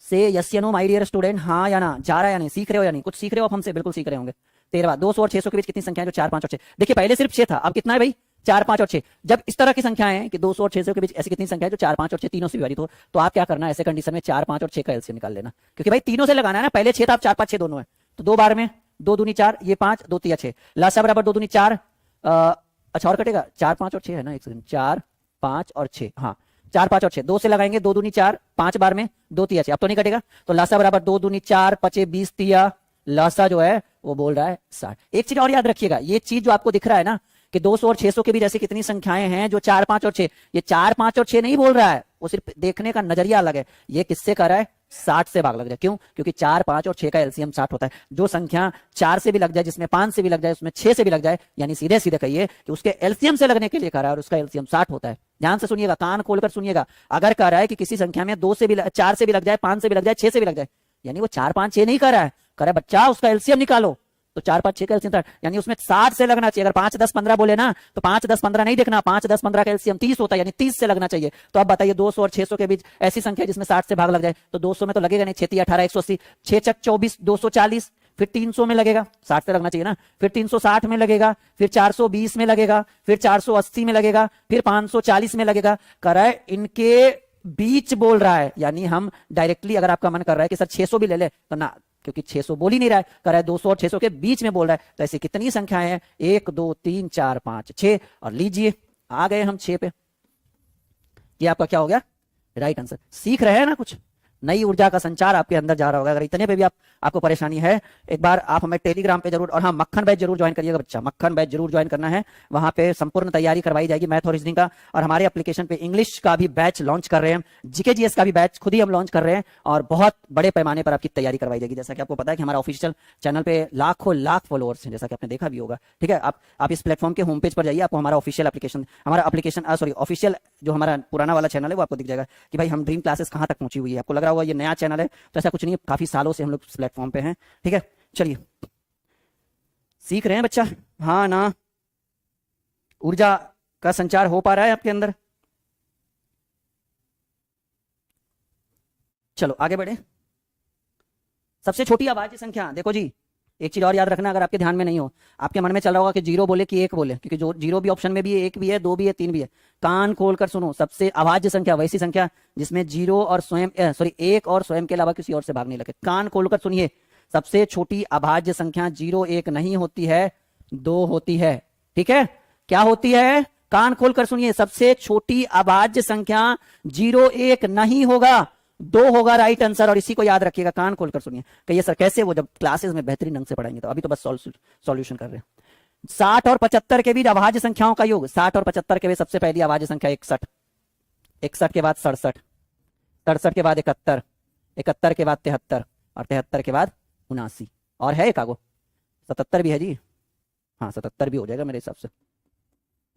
से यस या नो माय डियर स्टूडेंट, हाँ या ना, जा रहा है या नहीं, सीख रहे हो या नहीं? कुछ सीख रहे हो आप हमसे, बिल्कुल सीख रहे होंगे। 13 200 और 600 के बीच कितनी संख्या है जो 4 5 और 6? देखिए पहले सिर्फ 6 था, अब कितना है भाई 4 5 और 6। जब इस तरह की संख्याएं हैं कि 200 और 600 के बीच ऐसी कितनी संख्या है जो 4 5 और 6 तीनों से विभाजित हो, तो आप क्या करना है ऐसे कंडीशन में 4 5 और 6 का एलसीएम निकाल लेना, क्योंकि भाई तीनों से लगाना है ना, पहले 6 था अब 4 5 6 दोनों है, तो 2 बार में 2 दूनी 4, ये 5 2 3 6, लासा बराबर 2 दूनी 4, अच्छा और कटेगा 4 5 और 6 है ना, एक सेकंड, 4 5 और 6, हाँ 4 5 और 6, 2 से लगाएंगे 2 दूनी 4, 5 बार में 2 3 6, अब तो नहीं कटेगा, तो लासा बराबर 2 दूनी 4 5 20 3, लासा जो है वो बोल रहा है 60। एक चीज और याद रखिएगा, ये चीज जो आपको दिख रहा है ना कि 200 और 600 के बीच ऐसी कितनी संख्याएं हैं जो 4 5 और 6, ये 4 5 और 6 नहीं बोल रहा है, वो सिर्फ देखने का नजरिया अलग है। ये किससे कर रहा है, 60 से भाग लग जाए। क्यों? क्योंकि 4 5 और 6 का एलसीएम 60 होता है। जो संख्या 4 से भी लग जाए, जिसमें 5 से भी लग जाए, उसमें 6 से भी लग जाए, यानी सीधे सीधे कहिए कि उसके एलसीएम से लगने के लिए कर रहा है और उसका एलसीएम 60 होता है। ध्यान से सुनिएगा, कान खोलकर सुनिएगा, अगर कह रहा है कि किसी संख्या में 2 से भी 4 से भी लग जाए, 5 से भी लग जाए, 6 से भी लग जाए, यानी वो 4 5 6 नहीं कर रहा है, कह रहा है बच्चा उसका एलसीएम निकालो, तो 4 5 6 का एलसीएम यानी उसमें 60 से लगना चाहिए। अगर 5 10 15 बोले ना तो 5 10 15 नहीं देखना, 5 10 15 का एलसीएम 30 होता है, यानी 30 से लगना चाहिए। तो अब बताइए 200 और 600 के बीच ऐसी संख्या जिसमें 60 से भाग लग जाए, तो 200 में तो लगेगा नहीं, 6 18 180, 6 चक 24 240, फिर 300 में लगेगा, 60 से लगना चाहिए ना, फिर 360 में लगेगा, फिर 420 में लगेगा, फिर 480 में लगेगा, फिर 540 में लगेगा। कर रहा है इनके बीच बोल रहा है, यानी हम डायरेक्टली अगर आपका मन कर रहा है कि सर 600 भी ले ले तो ना, क्योंकि 600 बोल ही नहीं रहा है, कर रहा है 200 और 600 के बीच में बोल रहा है। तो ऐसी कितनी संख्याएं हैं, 1 2 3 4 5 6, और लीजिए आ गए हम 6 पे। ये आपका क्या हो गया, राइट आंसर। सीख रहे हैं ना, कुछ नई ऊर्जा का संचार आपके अंदर जा रहा होगा। अगर इतने पे भी आपको परेशानी है, एक बार आप हमें टेलीग्राम पे जरूर, और हाँ मक्खन बैच जरूर ज्वाइन करिएगा बच्चा, मक्खन बैच जरूर ज्वाइन करना है, वहां पे संपूर्ण तैयारी करवाई जाएगी मैथ और रीजनिंग का। और हमारे एप्लीकेशन पे इंग्लिश का भी बैच लॉन्च कर रहे हैं, जीके जीएस का भी बैच खुद ही हम लॉन्च कर रहे हैं, और बहुत बड़े पैमाने पर आपकी तैयारी करवाई जाएगी। जैसा कि आपको पता है कि हमारा ऑफिशियल चैनल पे लाखों लाख फॉलोअर्स हैं, जैसा कि आपने देखा भी होगा, ठीक है। आप इस प्लेटफॉर्म के होम पेज पर जाइए, आपको हमारा ऑफिशियल एप्लीकेशन, ऑफिशियल जो हमारा पुराना वाला चैनल है वो आपको दिख जाएगा कि भाई हम ड्रीम क्लासेस कहां तक पहुंची हुई है। आपको लग रहा होगा ये नया चैनल है, तो ऐसा कुछ नहीं है, काफी सालों से हम लोग इस प्लेटफॉर्म पे हैं, ठीक है। चलिए सीख रहे हैं बच्चा, हाँ ना, ऊर्जा का संचार हो पा रहा है आपके अंदर। चलो आगे बढ़े, सबसे छोटी अभाज्य संख्या, देखो जी एक चीज और याद रखना, अगर आपके ध्यान में नहीं हो, आपके मन में चल रहा होगा कि 0 बोले कि 1 बोले, क्योंकि जो 0 भी ऑप्शन में भी है, 1 भी है, 2 भी है, 3 भी है। कान खोलकर सुनो, सबसे अभाज्य संख्या वैसी संख्या जिसमें 0 और स्वयं 1 और स्वयं के अलावा किसी और से भाग नहीं लगे। कान खोलकर सुनिए, सबसे छोटी अभाज्य संख्या 0 1 नहीं होती है, 2 होती है। ठीक है, क्या होती है? कान खोलकर सुनिए, सबसे छोटी अभाज्य संख्या 0 1 नहीं होगा, 2 होगा राइट आंसर। और इसी को याद रखिएगा, कान खोलकर सुनिए। कहिए सर कैसे? वो जब क्लासेस में बेहतरीन ढंग से पढ़ाएंगे, तो अभी तो बस सॉल्यूशन कर रहे हैं। 60 और 75 के बीच अभाज्य संख्याओं का योग, 60 और 75 के बीच सबसे पहली अभाज्य संख्या 61, 61 के बाद 67, 67 के बाद 71, 71 के बाद 73 और 73 के बाद 79। और है एक आगो 77 भी है जी, हाँ 77 भी हो जाएगा मेरे हिसाब से,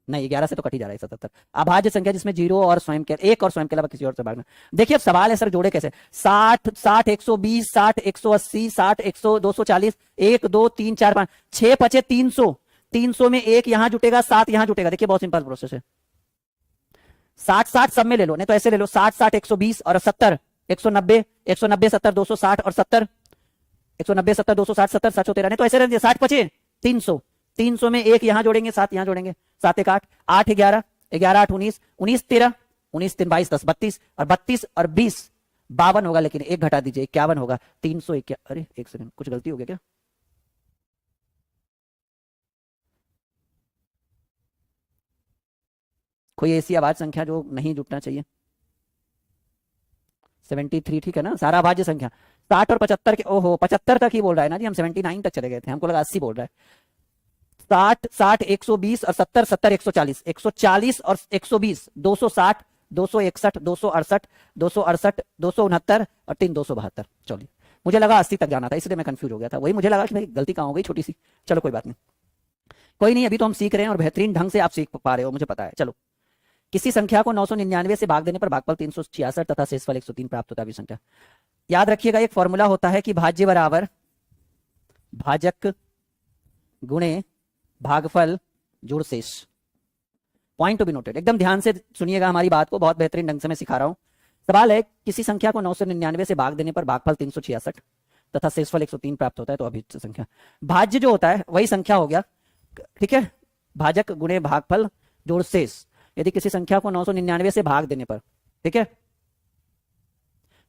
नहीं 11 से तो कट ही जा रहा है 77। अभाज्य संख्या जिसमें 0 और स्वयं के 1 और स्वयं के अलावा किसी और से भागना। देखिए अब सवाल है सर जोड़े कैसे? 60 60 120 60 180 60 100 240 1 2 3 4 5 6 5 300, 300 में 1 यहां जुटेगा, 7 यहां जुटेगा। देखिए बहुत सिंपल प्रोसेस है। 60 60 सब में ले लो, नहीं तो ऐसे ले लो 60 60 120 और 70 190 190 70 260 और 70 190 70 260 70 713, नहीं तो ऐसे रहने 60 5 300, 300 में 1 यहां जोड़ेंगे, 7 यहां जोड़ेंगे, 7 1 8 8 11 11 8 19 19 13 19 3 22 10 32 और 32 और 20 52 होगा, लेकिन 1 घटा दीजिए 51 होगा। 301, अरे एक सेकंड कुछ गलती हो गया क्या? कोई ऐसी आवाज संख्या जो नहीं जुटना चाहिए? 73 ठीक है ना, सारा अभाज्य संख्या। 60 और 75 के, ओहो 75 तक ही बोल रहा है ना जी, हम 79 तक चले गए थे, हमको लगा 80 बोल रहा है। 60 60 120 और 70 70 140 140 और 120 260 261 268 268 269 और 3 272। चलिए मुझे लगा 80 तक जाना था, इसलिए मैं कंफ्यूज हो गया था। वही मुझे लगा कि मेरी गलती कहाँ हो गई छोटी सी। चलो कोई बात नहीं, कोई नहीं, अभी तो हम सीख रहे हैं और बेहतरीन ढंग से आप सीख पा रहे हो, मुझे पता है। चलो, किसी संख्या को 999 से भाग देने पर भागफल 366 तथा शेषफल 103 प्राप्त होता है। संख्या याद रखिएगा, एक फॉर्मूला होता है कि भाज्य बराबर भाजक गुणे भागफल जोड़ शेष। पॉइंट टू बी नोटेड, एकदम ध्यान से सुनिएगा हमारी बात को, बहुत बेहतरीन ढंग से मैं सिखा रहा हूं। सवाल है, किसी संख्या को 999 से भाग देने पर भागफल 366 तथा शेषफल 103 प्राप्त होता है। तो अभिन्न संख्या, भाज्य जो होता है वही संख्या हो गया, ठीक है, भाजक गुणे भागफल जोड़ शेष। यदि किसी संख्या को 999 से भाग देने पर, ठीक है,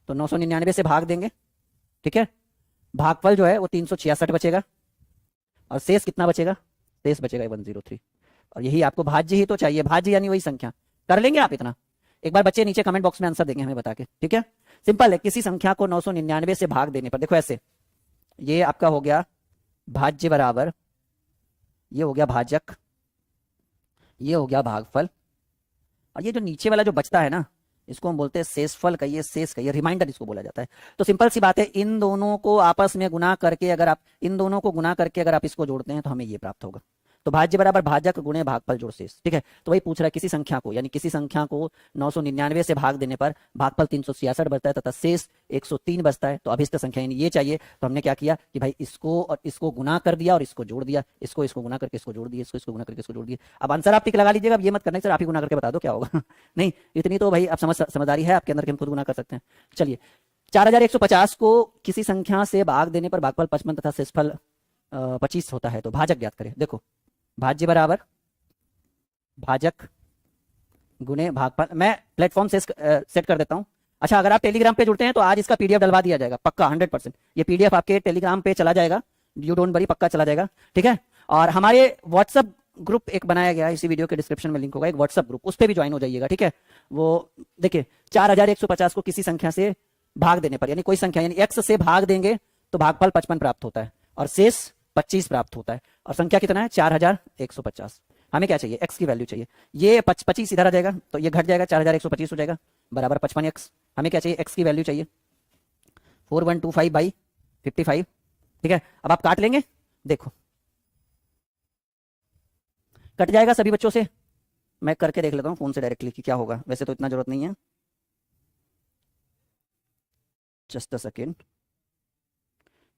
तो 999 से भाग देंगे, ठीक है, भागफल जो है वो 366 बचेगा और शेष कितना बचेगा? शेष बचेगा 103। और यही आपको भाज्य ही तो चाहिए, भाज्य यानी वही संख्या। कर लेंगे आप इतना? एक बार बच्चे नीचे कमेंट बॉक्स में आंसर देंगे हमें बता के, ठीक है। सिंपल है, किसी संख्या को 999 से भाग देने पर, देखो ऐसे, ये आपका हो गया भाज्य बराबर, ये हो गया भाजक, ये हो गया भागफल, और ये जो नीचे वाला जो बचता है ना, इसको हम बोलते हैं शेषफल, कहिए शेष कहिए, रिमाइंडर इसको बोला जाता है। तो सिंपल सी बात है, इन दोनों को आपस में गुना करके अगर आप इन दोनों को गुना करके अगर आप इसको जोड़ते हैं तो हमें ये प्राप्त होगा। तो भाज्य बराबर भाजक गुणे भागफल जोड़ शेष, ठीक है। तो वही पूछ रहा है, किसी संख्या को, यानी किसी संख्या को 999 से भाग देने पर भागफल 366 बचता है तथा शेष 103 बचता है। तो अभिष्ट संख्या यानी ये चाहिए। तो हमने क्या किया कि भाई इसको और इसको गुना कर दिया और इसको जोड़ दिया, इसको इसको गुना करके इसको जोड़ दिया, इसको गुना करके इसको जोड़ दिया। अब आंसर आप टिक लगा लीजिएगा, अब ये मत करना सर आप ही गुना करके बता दो क्या होगा नहीं, इतनी तो भाई आप समझदारी है आपके अंदर कि हम खुद गुना कर सकते हैं। चलिए, 4150 को किसी संख्या से भाग देने पर भागफल 55 तथा शेषफल 25 होता है। तो भाजक ज्ञात करें। देखो, भाज्य बराबर भाजक गुणे भागफल, मैं प्लेटफॉर्म से सेट कर देता हूं। अच्छा, अगर आप टेलीग्राम पे जुड़ते हैं तो आज इसका पीडीएफ डलवा दिया जाएगा, पक्का 100%। ये पीडीएफ आपके टेलीग्राम पे चला जाएगा, यू डोंट वरी, पक्का चला जाएगा, ठीक है। और हमारे व्हाट्सएप ग्रुप एक बनाया गया है, इसी वीडियो के डिस्क्रिप्शन में लिंक होगा, एक व्हाट्सएप ग्रुप, उस पर भी ज्वाइन हो जाइएगा, ठीक है। वो देखिए, 4150 को किसी संख्या से भाग देने पर, यानी कोई संख्या यानी x से भाग देंगे तो भागफल 55 प्राप्त होता है और शेष 25 प्राप्त होता है। और संख्या कितना है? 4150। हमें क्या चाहिए? x की वैल्यू चाहिए। ये 25 इधर आ जाएगा तो ये घट जाएगा, 4125 हो जाएगा बराबर 55x। हमें क्या चाहिए? x की वैल्यू चाहिए 4125/55, ठीक है। अब आप काट लेंगे, देखो कट जाएगा सभी बच्चों से। मैं करके देख लेता हूँ फोन से डायरेक्टली कि क्या होगा, वैसे तो इतना जरूरत नहीं है, जस्ट अ सेकेंड।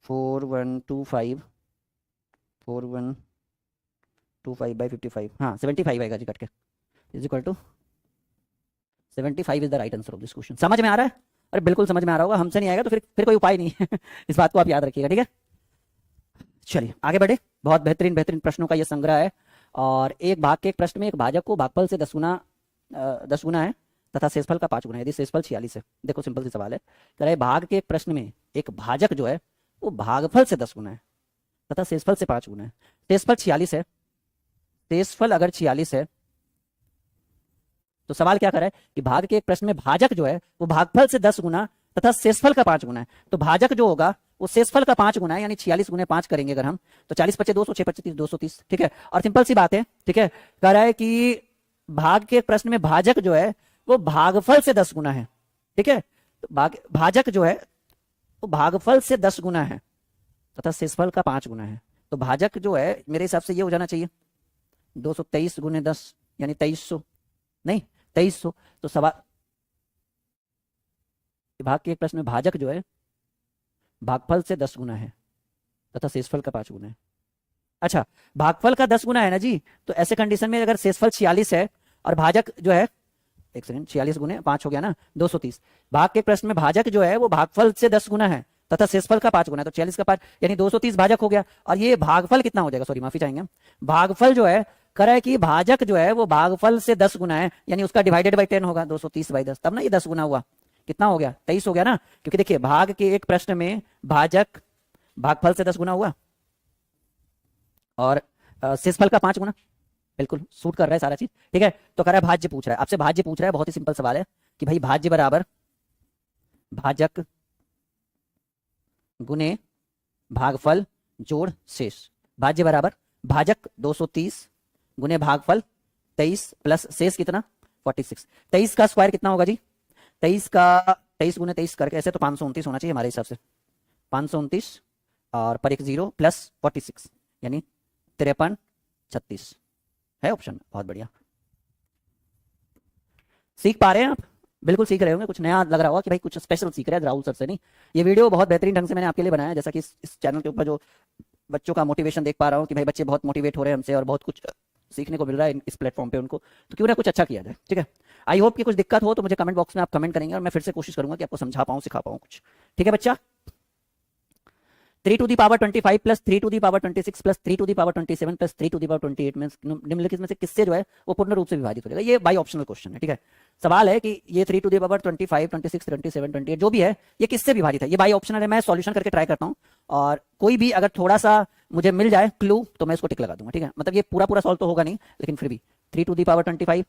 4125/55, हाँ 75 आएगा जी कट के, is equal to 75 is the right answer of this question. समझ में आ रहा है? अरे बिल्कुल समझ में आ रहा होगा, हमसे नहीं आएगा तो फिर कोई उपाय नहीं है इस बात को आप याद रखिएगा, ठीक है। चलिए आगे बढ़े। बहुत बेहतरीन बेहतरीन प्रश्नों का ये संग्रह है। और एक भाग के एक प्रश्न में एक भाजक को भागफल से 10 गुना है तथा शेषफल का 5 गुना है, यदि शेषफल 46 है। देखो सिंपल सी सवाल है, कह रहे भाग के एक प्रश्न में एक भाजक जो है वो भागफल से 10 गुना है तथा शेषफल से 5 गुना है। शेषफल 46 है, शेषफल अगर 46 है तो सवाल क्या कर रहा है कि भाग के एक प्रश्न में भाजक जो है वो भागफल से 10 गुना तथा शेषफल का 5 गुना है। तो भाजक जो होगा वो शेषफल का 5 गुना है, यानी 46 गुने 5 करेंगे अगर हम, तो 40 पचे 200, 6 पचे 30, 230, ठीक है। और सिंपल सी बात है, ठीक है, कह रहा है कि भाग के प्रश्न में भाजक जो है वो भागफल से 10 गुना है, ठीक है। तो भाजक जो है वो भागफल से 10 गुना है तथा शेषफल का 5 गुना है। तो भाजक जो है मेरे हिसाब से ये हो जाना चाहिए 223 गुने 10 यानी 2300, नहीं 2300। तो सवाल भाग के एक प्रश्न में भाजक जो है भागफल से 10 गुना है तथा शेषफल का 5 गुना है। अच्छा, भागफल का 10 गुना है ना जी, तो ऐसे कंडीशन में अगर शेषफल 46 है और भाजक जो है, एक सेकंड, 46 गुने 5 हो गया ना 230। भाग के प्रश्न में भाजक जो है वो भागफल से 10 गुना है तथा शेषफल का 5 गुना है, तो 46 का 5 यानी 230 भाजक हो गया। और ये भागफल कितना हो जाएगा, सॉरी माफी चाहेंगे, भागफल जो है करे कि भाजक जो है वो भागफल से 10 गुना है, यानी उसका डिवाइडेड बाई 10 होगा, 230/10, तब ना ये 10 गुना हुआ, कितना हो गया 23 हो गया ना। क्योंकि देखिए भाग के एक प्रश्न में भाजक भागफल से 10 गुना हुआ और शेषफल का 5 गुना, बिल्कुल सूट कर रहा है सारा चीज, ठीक है। तो कह रहा है भाज्य पूछ रहा है आपसे, भाज्य पूछ रहा है, बहुत ही सिंपल सवाल है कि भाई भाज्य बराबर भाजक गुने भागफल जोड़ शेष। भाज्य बराबर भाजक 230 गुने भागफल 23 प्लस शेष कितना 46। 23 का स्क्वायर कितना होगा जी, 23 गुने 23 करके ऐसे तो 529 होना चाहिए हमारे हिसाब से, 529 और पर एक 0 प्लस 46 यानी 53 36 है ऑप्शन। बहुत बढ़िया, सीख पा रहे हैं आप, बिल्कुल सीख रहे होंगे, कुछ नया लग रहा होगा कि भाई कुछ स्पेशल सीख रहे हैं राहुल सर से। नहीं, ये वीडियो बहुत बेहतरीन ढंग से मैंने आपके लिए बनाया है, जैसा कि इस चैनल के ऊपर जो बच्चों का मोटिवेशन देख पा रहा हूँ कि भाई बच्चे बहुत मोटिवेट हो रहे हैं हमसे और बहुत कुछ सीखने को मिल रहा है इस प्लेटफॉर्म पे उनको, तो क्यों ना कुछ अच्छा किया जाए, ठीक है। आई होप कि कुछ दिक्कत हो तो मुझे कमेंट बॉक्स में आप कमेंट करेंगे और मैं फिर से कोशिश करूंगा कि आपको समझा पाऊं, सिखा पाऊं कुछ, ठीक है बच्चा। 3 to the power 25 plus 3 to the power 26 plus 3 to the power 27 plus 3 to the power 28 में निम्नलिखित में से किससे जो है वो पूर्ण रूप से विभाजित हो जाएगा। ये बाई ऑप्शनल क्वेश्चन है, ठीक है। सवाल है कि ये 3 टू दी पावर 25, 26, 27, 28 जो भी है ये किससे विभाजित है, ये बाई ऑप्शनल है। मैं सॉल्यूशन करके ट्राई करता हूँ और कोई भी अगर थोड़ा सा मुझे मिल जाए क्लू तो मैं इसको टिक लगा दूंगा, ठीक है। मतलब ये पूरा सॉल्व तो होगा नहीं, लेकिन फिर भी 3 to the power 25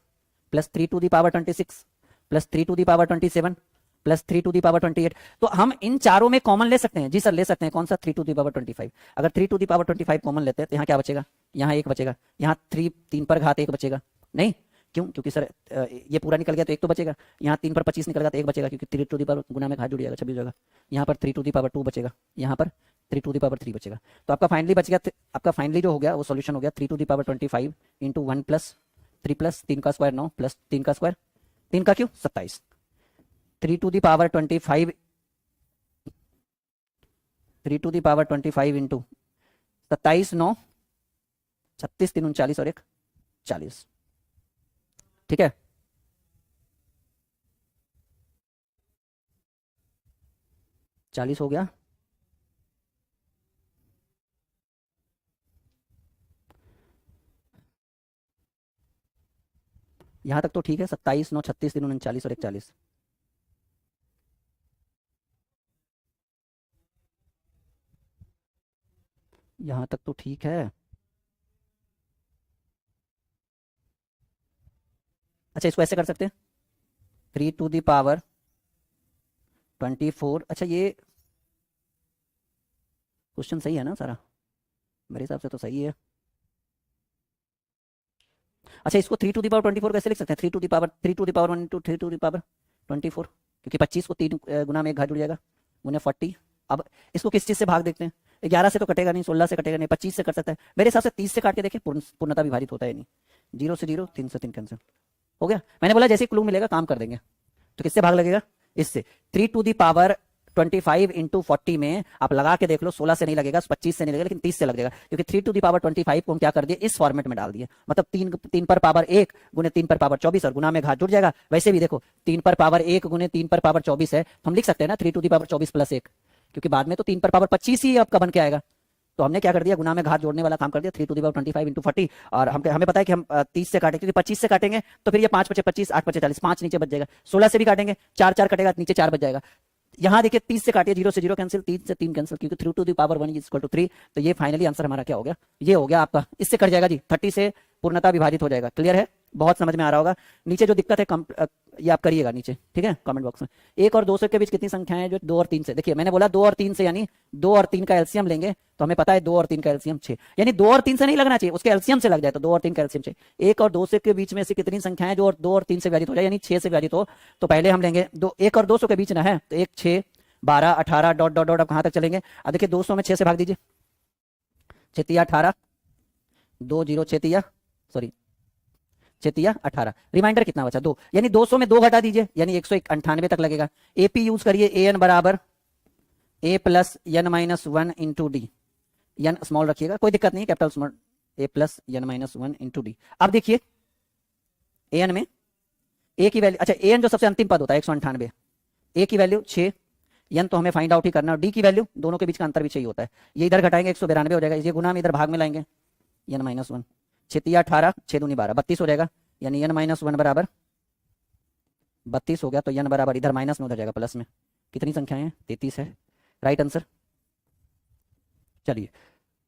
plus 3 to the power 26 plus 3 to the power 27 plus 3 to the power 28, तो हम इन चारों में कॉमन ले सकते हैं जी सर, ले सकते हैं। कौन सा 3 टू दी पावर 25, अगर 3 टू दी पावर 25 कॉमन लेते हैं तो यहाँ क्या बचेगा, यहाँ 1 बचेगा, यहाँ 3 पर घात 1 बचेगा, नहीं क्यों, क्योंकि सर ये पूरा निकल गया तो 1 तो बचेगा, यहाँ 3 पर 25 निकल गया तो 1 बचेगा, क्योंकि 3 टू दी पावर गुना में घात जुड़ जाएगा 26 होगा, यहाँ पर 3 टू दी पावर 2 बचेगा, यहाँ पर 3 टू दी पावर 3 बचेगा। तो आपका फाइनली बच गया, आपका फाइनली जो हो गया वो सोल्यूशन हो गया 3 to the power 25 into 1 plus 3 plus 3 का स्क्वायर 9 प्लस 3 का स्क्वायर 3 का क्यों 27, 3 to the power 25 3 to the power 25 into 27 9 36 3 39 और 1 40, ठीक है। चालीस हो गया, यहां तक तो ठीक है, 27 9 36 3 39 और 1 40, यहां तक तो ठीक है। अच्छा इसको ऐसे कर सकते हैं 3 टू दी पावर 24, अच्छा ये क्वेश्चन सही है ना सारा, मेरे हिसाब से तो सही है। अच्छा इसको 3 टू दी पावर 24 कैसे लिख सकते हैं, 3 to the power 1 into 3 to the power 24, क्योंकि 25 को 3 गुना में 1 घात जुड़ जाएगा, गुना 40। अब इसको किस चीज से भाग देखते हैं, 11 से तो कटेगा नहीं, 16 से कटेगा नहीं, 25 से कर सकता है, मेरे हिसाब से 30 से काट के देखें, पूर्णता विभाजित होता है नहीं, 0 से 0 3 से 3 कैंसिल हो गया। मैंने बोला जैसे क्लू मिलेगा काम कर देंगे, तो किससे भाग लगेगा, इससे 3 टू दी पावर 25 इंटू 40 में आप लगा के देख लो, 16 से नहीं लगेगा, 25 से नहीं लगेगा, लेकिन 30 से लग जाएगा, क्योंकि 3 टू द पावर 25 को हम क्या कर दिए, इस फॉर्मेट में डाल दिए। मतलब 3 पर पावर 1 गुने 3 पर पावर 24 और गुना में घात जुड़ जाएगा। वैसे भी देखो 3 पर पावर 1 गुने 3 पर पावर 24 है, तो हम लिख सकते हैं ना 3 टू द पावर 24 प्लस 1, क्योंकि बाद में तो 3 पर पावर 25 ही आपका बन के आएगा। तो हमने क्या कर दिया, गुना में घात जोड़ने वाला काम कर दिया, 3 टू द पावर 25 इंटू 40। और हमें पता है कि हम 30 से काटेंगे, क्योंकि 25 से काटेंगे तो फिर ये 5 बचे 25, 8 बचे 40, 5 नीचे बच जाएगा। 16 से भी काटेंगे, 4 4 कटेगा, नीचे 4 बच जाएगा। यहां देखिए 30 से काटिए, 0 से 0 कैंसिल, 3 से 3 कैंसिल, क्योंकि 3 to the power 1 is equal to 3। तो ये फाइनली आंसर हमारा क्या हो गया, ये हो गया आपका, इससे कट जाएगा जी, 30 से पूर्णतः विभाजित हो जाएगा। क्लियर है, बहुत समझ में आ रहा होगा। नीचे जो दिक्कत है ये आप करिएगा नीचे, ठीक है, कमेंट बॉक्स में। 1 और 200 के बीच कितनी संख्याएं हैं, जो 2 और 3 से, देखिए मैंने बोला 2 और 3 से, यानी 2 और 3 का एलसीएम लेंगे, तो हमें पता है 2 और 3 का एलसीएम 6, यानी 2 और 3 से नहीं लगना चाहिए, उसके एलसीएम से लग जाए तो 2 और 3 का एलसीएम 6। 1 और 200 के बीच में से कितनी संख्याएं जो 2 और 3 से विभाजित हो जाए, यानी 6 से विभाजित हो, तो पहले हम लेंगे 1 और 200 के बीच ना है, तो 1 6 12 18 डॉट डॉट डॉट, अब कहां तक चलेंगे। अब देखिए 200 में 6 से भाग दीजिए, 6 तिया 18, 2 0 6 तिया, सॉरी 6 तिया 18, रिमाइंडर कितना बचा 2, यानी 200 में 2 घटा दीजिए, यानी 198 तक लगेगा। एपी यूज करिए, एन बराबर A plus N minus 1 into D, N small रखिएगा, कोई दिक्कत नहीं, capital small, A plus N minus 1 into D. अब देखिए एन में ए की वैल्यू, अच्छा एन जो सबसे अंतिम पद होता है 198, ए की वैल्यू 6, एन तो हमें फाइंड आउट ही करना है, डी की वैल्यू, दोनों के बीच का अंतर भी चाहिए होता है, ये इधर घटाएंगे 192 हो जाएगा, ये गुना में इधर भाग में लाएंगे, एन माइनस 1, 6 तिया 18, 6 दूनी 12, 32 हो जाएगा, यानी एन माइनस 1 बराबर 32 हो गया, तो एन बराबर इधर माइनस में उधर जाएगा प्लस में, कितनी संख्याएं हैं, 33 है, राइट आंसर। चलिए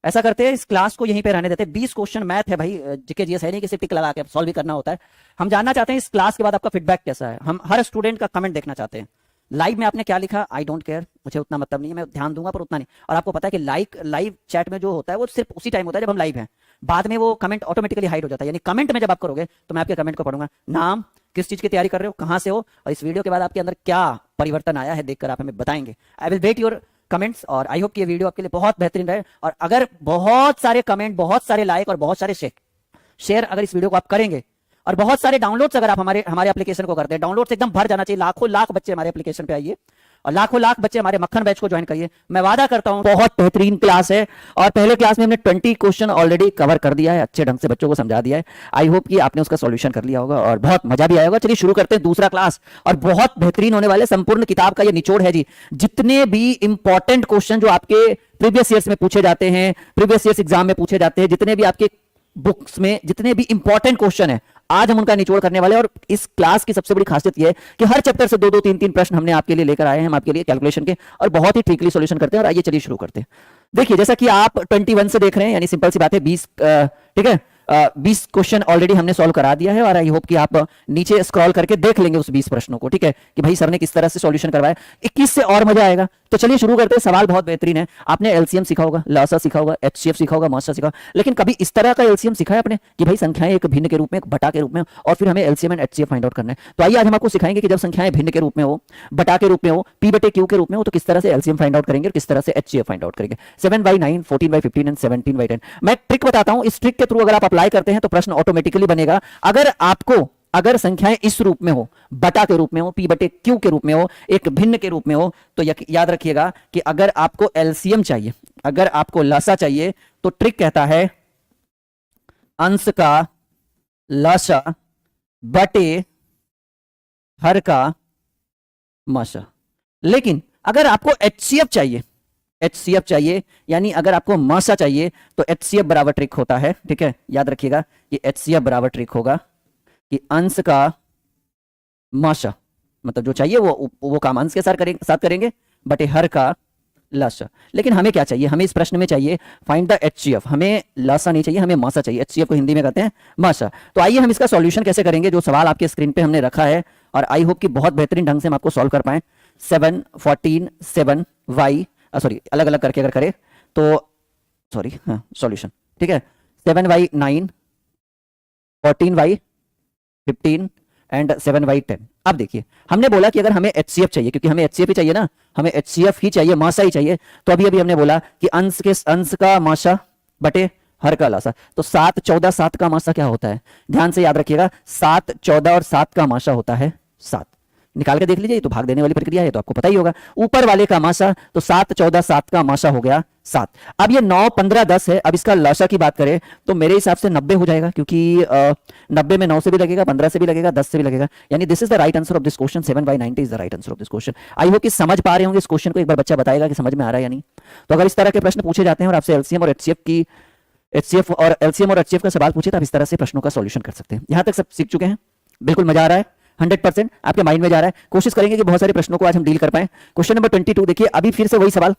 ऐसा करते हैं, इस क्लास को यहीं पे रहने देते हैं। 20 क्वेश्चन मैथ है भाई, जीके जीएस है नहीं कि सिर्फ टिक लगा के सॉल्व भी करना होता है। हम जानना चाहते हैं इस क्लास के बाद आपका फीडबैक कैसा है, हम हर स्टूडेंट का कमेंट देखना चाहते हैं। लाइव में आपने क्या लिखा, आई डोंट केयर, मुझे उतना मतलब नहीं है, मैं ध्यान दूंगा पर उतना नहीं। और आपको पता है कि लाइव चैट में जो होता है वो सिर्फ उसी टाइम होता है जब हम लाइव हैं, बाद में वो कमेंट ऑटोमेटिकली हाइड हो जाता है। यानी कमेंट में जब आप करोगे तो मैं आपके कमेंट को पढ़ूंगा, नाम, किस चीज की तैयारी कर रहे हो, कहां से हो, और इस वीडियो के बाद आपके अंदर क्या परिवर्तन आया है देखकर आप हमें बताएंगे। I will wait your comments, और आई होप कि ये वीडियो आपके लिए बहुत बेहतरीन रहे। और अगर बहुत सारे कमेंट, बहुत सारे लाइक और बहुत सारे शेयर अगर इस वीडियो को आप करेंगे, और बहुत सारे डाउनलोड्स अगर आप हमारे एप्लीकेशन को करते हैं, डाउनलोड्स एकदम भर जाना चाहिए, लाखों लाख बच्चे हमारे एप्लीकेशन पे आइए और लाखों लाख बच्चे हमारे मक्खन बैच को ज्वाइन करिए। मैं वादा करता हूं बहुत बेहतरीन क्लास है, और पहले क्लास में हमने 20 क्वेश्चन ऑलरेडी कवर कर दिया है, अच्छे ढंग से बच्चों को समझा दिया है। आई होप कि आपने उसका सॉल्यूशन कर लिया होगा और बहुत मजा भी आया होगा। चलिए शुरू करते हैं दूसरा क्लास, और बहुत बेहतरीन होने वाले, संपूर्ण किताब का ये निचोड़ है जी। जितने भी इंपॉर्टेंट क्वेश्चन जो आपके प्रीवियस ईयर्स में पूछे जाते हैं, प्रीवियस ईयर्स एग्जाम में पूछे जाते हैं, जितने भी आपके बुक्स में जितने भी इंपॉर्टेंट क्वेश्चन है, आज हम उनका निचोड़ करने वाले हैं। और इस क्लास की सबसे बड़ी खासियत यह है कि हर चैप्टर से 2-2 3-3 प्रश्न हमने आपके लिए लेकर आए हैं, हम आपके लिए कैलकुलेशन के, और बहुत ही ट्रिकली सॉल्यूशन करते हैं। और आइए चलिए शुरू करते हैं। देखिए जैसा कि आप 21 से देख रहे हैं, यानी सिंपल सी बात है 20, ठीक है, 20 क्वेश्चन ऑलरेडी हमने सॉल्व करा दिया है, और आई होप कि आप नीचे स्क्रॉल करके देख लेंगे उस 20 प्रश्नों को, ठीक है, कि भाई सर ने किस तरह से सॉल्यूशन करवाया। 21 से और मजा आएगा। तो चलिए शुरू करते हैं। सवाल बहुत बेहतरीन है। आपने एलसीएम सीखा होगा, लसा सीखा होगा, एचसीएफ सीखा होगा, मॉसा सीखा, लेकिन कभी इस तरह का एलसीएम सीखा है आपने कि भाई संख्याएं एक भिन्न के रूप में, एक बटा के रूप में, और फिर हमें LCM and HCF find out करना है। तो आइए आज हम आपको सिखाएंगे कि जब संख्याएं भिन्न के रूप में हो, बटा के रूप में हो, पी बटे क्यू के रूप में हो, तो किस तरह से एलसीएम फाइंड आउट करेंगे और किस तरह से एचसीएफ फाइंड आउट करेंगे। 7/9, 14/15 एंड 17/10। मैं ट्रिक बताता हूं, इस ट्रिक के थ्रू अगर आप अप्लाई करते हैं तो प्रश्न ऑटोमेटिकली बनेगा। अगर संख्याएं इस रूप में हो, बटा के रूप में हो, पी बटे क्यू के रूप में हो, एक भिन्न के रूप में हो, तो याद रखिएगा कि अगर आपको एलसीएम चाहिए, अगर आपको लसा चाहिए, तो ट्रिक कहता है अंश का लसा बटे हर का मसा। लेकिन अगर आपको एचसीएफ चाहिए, यानी अगर आपको मसा चाहिए, तो एचसीएफ बराबर ट्रिक होता है, ठीक है, याद रखिएगा कि एचसीएफ बराबर ट्रिक होगा कि अंश का मसा, मतलब जो चाहिए वो काम अंश के साथ करेंगे, बटे हर का लसा। लेकिन हमें क्या चाहिए, हमें इस प्रश्न में चाहिए फाइंड द एचसीएफ। हमें लसा नहीं चाहिए, हमें मसा चाहिए। एचसीएफ को हिंदी में कहते हैं मसा। तो आइए हम इसका सॉल्यूशन कैसे करेंगे, जो सवाल आपके स्क्रीन पे हमने रखा है, और आई होप कि बहुत बेहतरीन ढंग से हम आपको सॉल्व कर पाए। 7 14 7 y, सॉरी अलग अलग करके अगर करें तो, सॉरी हाँ, सॉल्यूशन ठीक है, 7y 9, 14y 15 एंड 7y 10। अब देखिए हमने बोला कि अगर हमें एचसीएफ चाहिए, क्योंकि हमें एचसीएफ ही चाहिए ना, हमें एचसीएफ ही चाहिए, मासा ही चाहिए, तो अभी हमने बोला कि अंश का मासा बटे हर का लासा। तो 7 14 7 का मासा क्या होता है, ध्यान से याद रखिएगा, 7 14 और 7 का मासा होता है 7। निकाल के देख लीजिए, ये तो भाग देने वाली प्रक्रिया है, तो आपको पता ही होगा। ऊपर वाले का मासा तो 7 14 7 का मासा हो गया 7। अब ये 9 15 10 है, अब इसका लसा की बात करें तो मेरे हिसाब से 90 हो जाएगा, क्योंकि 90 में 9 से भी लगेगा, 15 से भी लगेगा, 10 से भी लगेगा, यानी this is the right answer of this question. 7/90 is the right answer of this question. I hope कि समझ पा रहे होंगे इस क्वेश्चन को। एक बार बच्चा बताएगा कि समझ में आ रहा है या नहीं। तो अगर इस तरह के प्रश्न पूछे जाते हैं और आपसे एलसीएम और एचसीएफ का सवाल पूछे तो आप इस तरह से प्रश्नों का सॉल्यूशन कर सकते हैं। यहां तक सब सीख चुके हैं, बिल्कुल मजा आ रहा है, 100% आपके माइंड में जा रहा है। कोशिश करेंगे कि बहुत सारे प्रश्नों को आज हम डील कर पाए। क्वेश्चन नंबर 22 देखिए, अभी फिर से वही सवाल,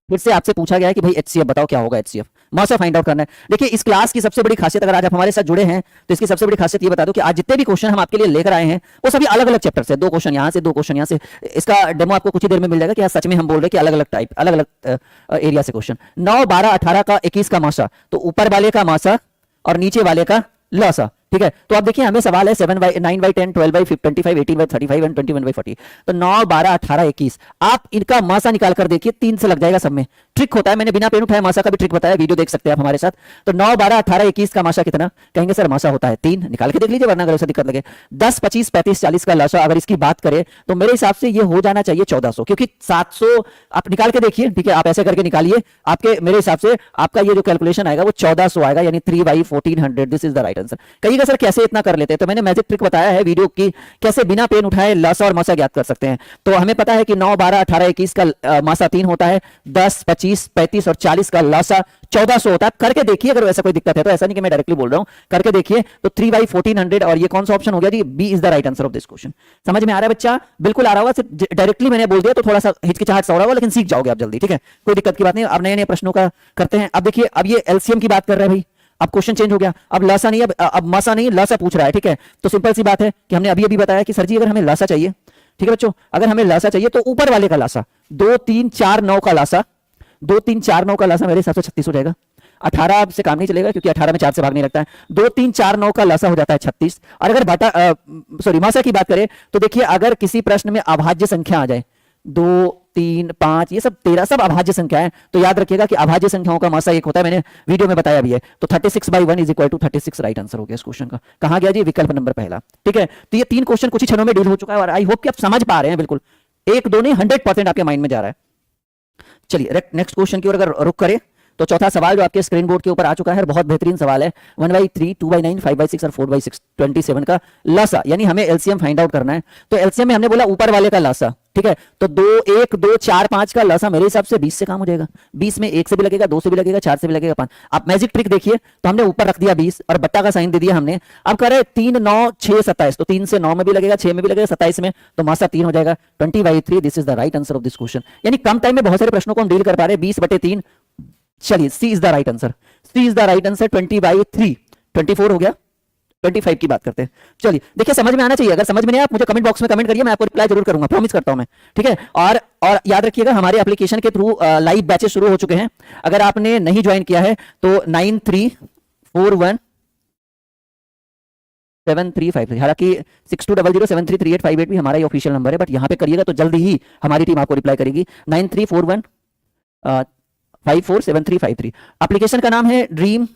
फिर से आपसे पूछा गया है कि भाई एचसीएफ बताओ क्या होगा एचसीएफ, मासा फाइंड आउट करना है। देखिए इस क्लास की सबसे बड़ी खासियत, अगर आज आप हमारे साथ जुड़े हैं तो इसकी सबसे बड़ी खासियत ये बता दो कि आज जितने भी क्वेश्चन हम आपके लिए लेकर आए हैं वो सभी अलग अलग चैप्टर से, 2 क्वेश्चन यहां से, 2 क्वेश्चन यहां से। इसका डेमो आपको कुछ ही देर में मिल जाएगा कि आज सच में हम बोल रहे हैं कि अलग अलग टाइप, अलग अलग एरिया से क्वेश्चन। 9 12 18 का 21 का मासा, तो ऊपर वाले का मासा और नीचे वाले का लसा, ठीक है। तो आप देखिए हमें सवाल है 9/10 12/25 18/35 एंड 21/40। तो 9 12 18 21 आप इनका मासा निकाल कर देखिए, 3 से लग जाएगा सब में। ट्रिक होता है, मैंने बिना पेन उठाए मासा का भी ट्रिक बताया, वीडियो देख सकते हैं आप हमारे साथ। तो 9 12 18 21 का मासा कितना, कहेंगे सर मासा होता है 3, निकाल के देख लीजिए, वरना अगर ऐसा दिक्कत लगे। 10 25 35 40 का लसा अगर इसकी बात करें तो मेरे हिसाब से ये हो जाना चाहिए 1400, क्योंकि 700 आप निकाल के देखिए, ठीक है, आप ऐसे करके निकालिए, आपके मेरे हिसाब से आपका ये जो कैलकुलेशन आएगा वो 1400 आएगा, यानी 3/1400। This is the right answer. कहिएगा सर कैसे इतना कर लेते हैं, तो मैंने मैजिक ट्रिक बताया है वीडियो की, कैसे बिना पेन उठाए लसा और मासा ज्ञात कर सकते हैं। तो हमें पता है कि 9 12 18 21 का मासा 3 होता है, 10 25 35 और 40 का लसा 1400 होता है। करके देखिए, अगर ऐसा कोई दिक्कत है तो, ऐसा नहीं कि मैं डायरेक्टली बोल रहा हूं, करके देखिए। तो 3/1400, और ये कौन सा ऑप्शन हो गया जी, B is the right answer of this question. समझ में आ रहा है बच्चा, बिल्कुल आ रहा होगा, सिर्फ डायरेक्टली मैंने बोल दिया तो थोड़ा सा हिचकिचाहट सा हो रहा होगा, लेकिन सीख जाओगे आप जल्दी, ठीक है, कोई दिक्कत की बात नहीं। अब नए नए प्रश्नों का करते हैं। अब देखिए, अब ये एलसीएम की बात कर रहे हैं भाई, अब क्वेश्चन चेंज हो गया, अब लासा नहीं, अब मासा नहीं, लासा पूछ रहा है, ठीक है। तो सिंपल सी बात है कि हमने अभी अभी बताया कि सर जी अगर हमें लासा चाहिए, ठीक है बच्चों, अगर हमें लासा चाहिए तो ऊपर वाले का लासा 2 3 4 9 का लासा, 2 3 4 9 का लासा मेरे हिसाब से 36 हो जाएगा। 18 से काम नहीं चलेगा, क्योंकि 18 में 4 से भाग नहीं लगता है। 2 3 4 9 का लासा हो जाता है 36। और अगर मासा की बात करें तो देखिए, अगर किसी प्रश्न में अभाज्य संख्या आ जाए, 2 3 5 ये सब 13 सब अभाज्य संख्या है, तो याद रखिएगा कि अभाज्य संख्याओं का मासा 1 होता है, मैंने वीडियो में बताया भी है। तो 36/1 is equal to 36 right answer हो गया इस क्वेश्चन का। कहां गया जी, विकल्प नंबर पहला, ठीक है। तो ये 3 क्वेश्चन कुछ ही क्षणों में डील हो चुका है, और आई होप कि आप समझ पा रहे हैं, बिल्कुल 1 2 नहीं 100% आपके माइंड में जा रहा है। चलिए नेक्स्ट क्वेश्चन की ओर अगर रुक करें तो चौथा सवाल जो आपके स्क्रीन बोर्ड के ऊपर आ चुका है, बहुत बेहतरीन सवाल है। 1/3 2/9 5/6 और 4/6 27 का लसा, यानी हमें एलसीएम फाइंड आउट करना है। तो एलसीएम में हमने बोला ऊपर वाले का लसा, ठीक है। तो 2 1 2 4 5 का लसा मेरे हिसाब से 20 से काम हो जाएगा। 20 में 1 से भी लगेगा, 2 से भी लगेगा, 4 से भी लगेगा, 5। आप मैजिक ट्रिक देखिए, तो हमने ऊपर रख दिया 20 और बट्टा का साइन दे दिया हमने। अब कह रहे 3 9 6 27, तो 3 से 9 में भी लगेगा, 6 में भी लगेगा, 27 में, तो मासा 3 हो जाएगा। 20/3 this is the right answer of this question. यानी कम टाइम में बहुत सारे प्रश्नों को हम डील कर पा रहे हैं, 20/3। चलिए C is the right answer, C is the right answer. 20/3 24 हो गया। 25 की बात करते हैं। चलिए देखिए, समझ में आना चाहिए, अगर समझ में नहीं आप मुझे कमेंट बॉक्स में कमेंट करिए, मैं आपको रिप्लाई जरूर करूंगा, प्रॉमिस करता हूं मैं, ठीक है। और याद रखिएगा हमारे एप्लीकेशन के थ्रू लाइव बैचेस शुरू हो चुके हैं। अगर आपने नहीं ज्वाइन किया है तो 93417353, हालांकि 6200733858 भी हमारा ही ऑफिशियल नंबर है, बट यहां पे करिएगा तो जल्दी ही हमारी टीम आपको रिप्लाई करेगी। 9341547353। एप्लीकेशन का नाम है ड्रीम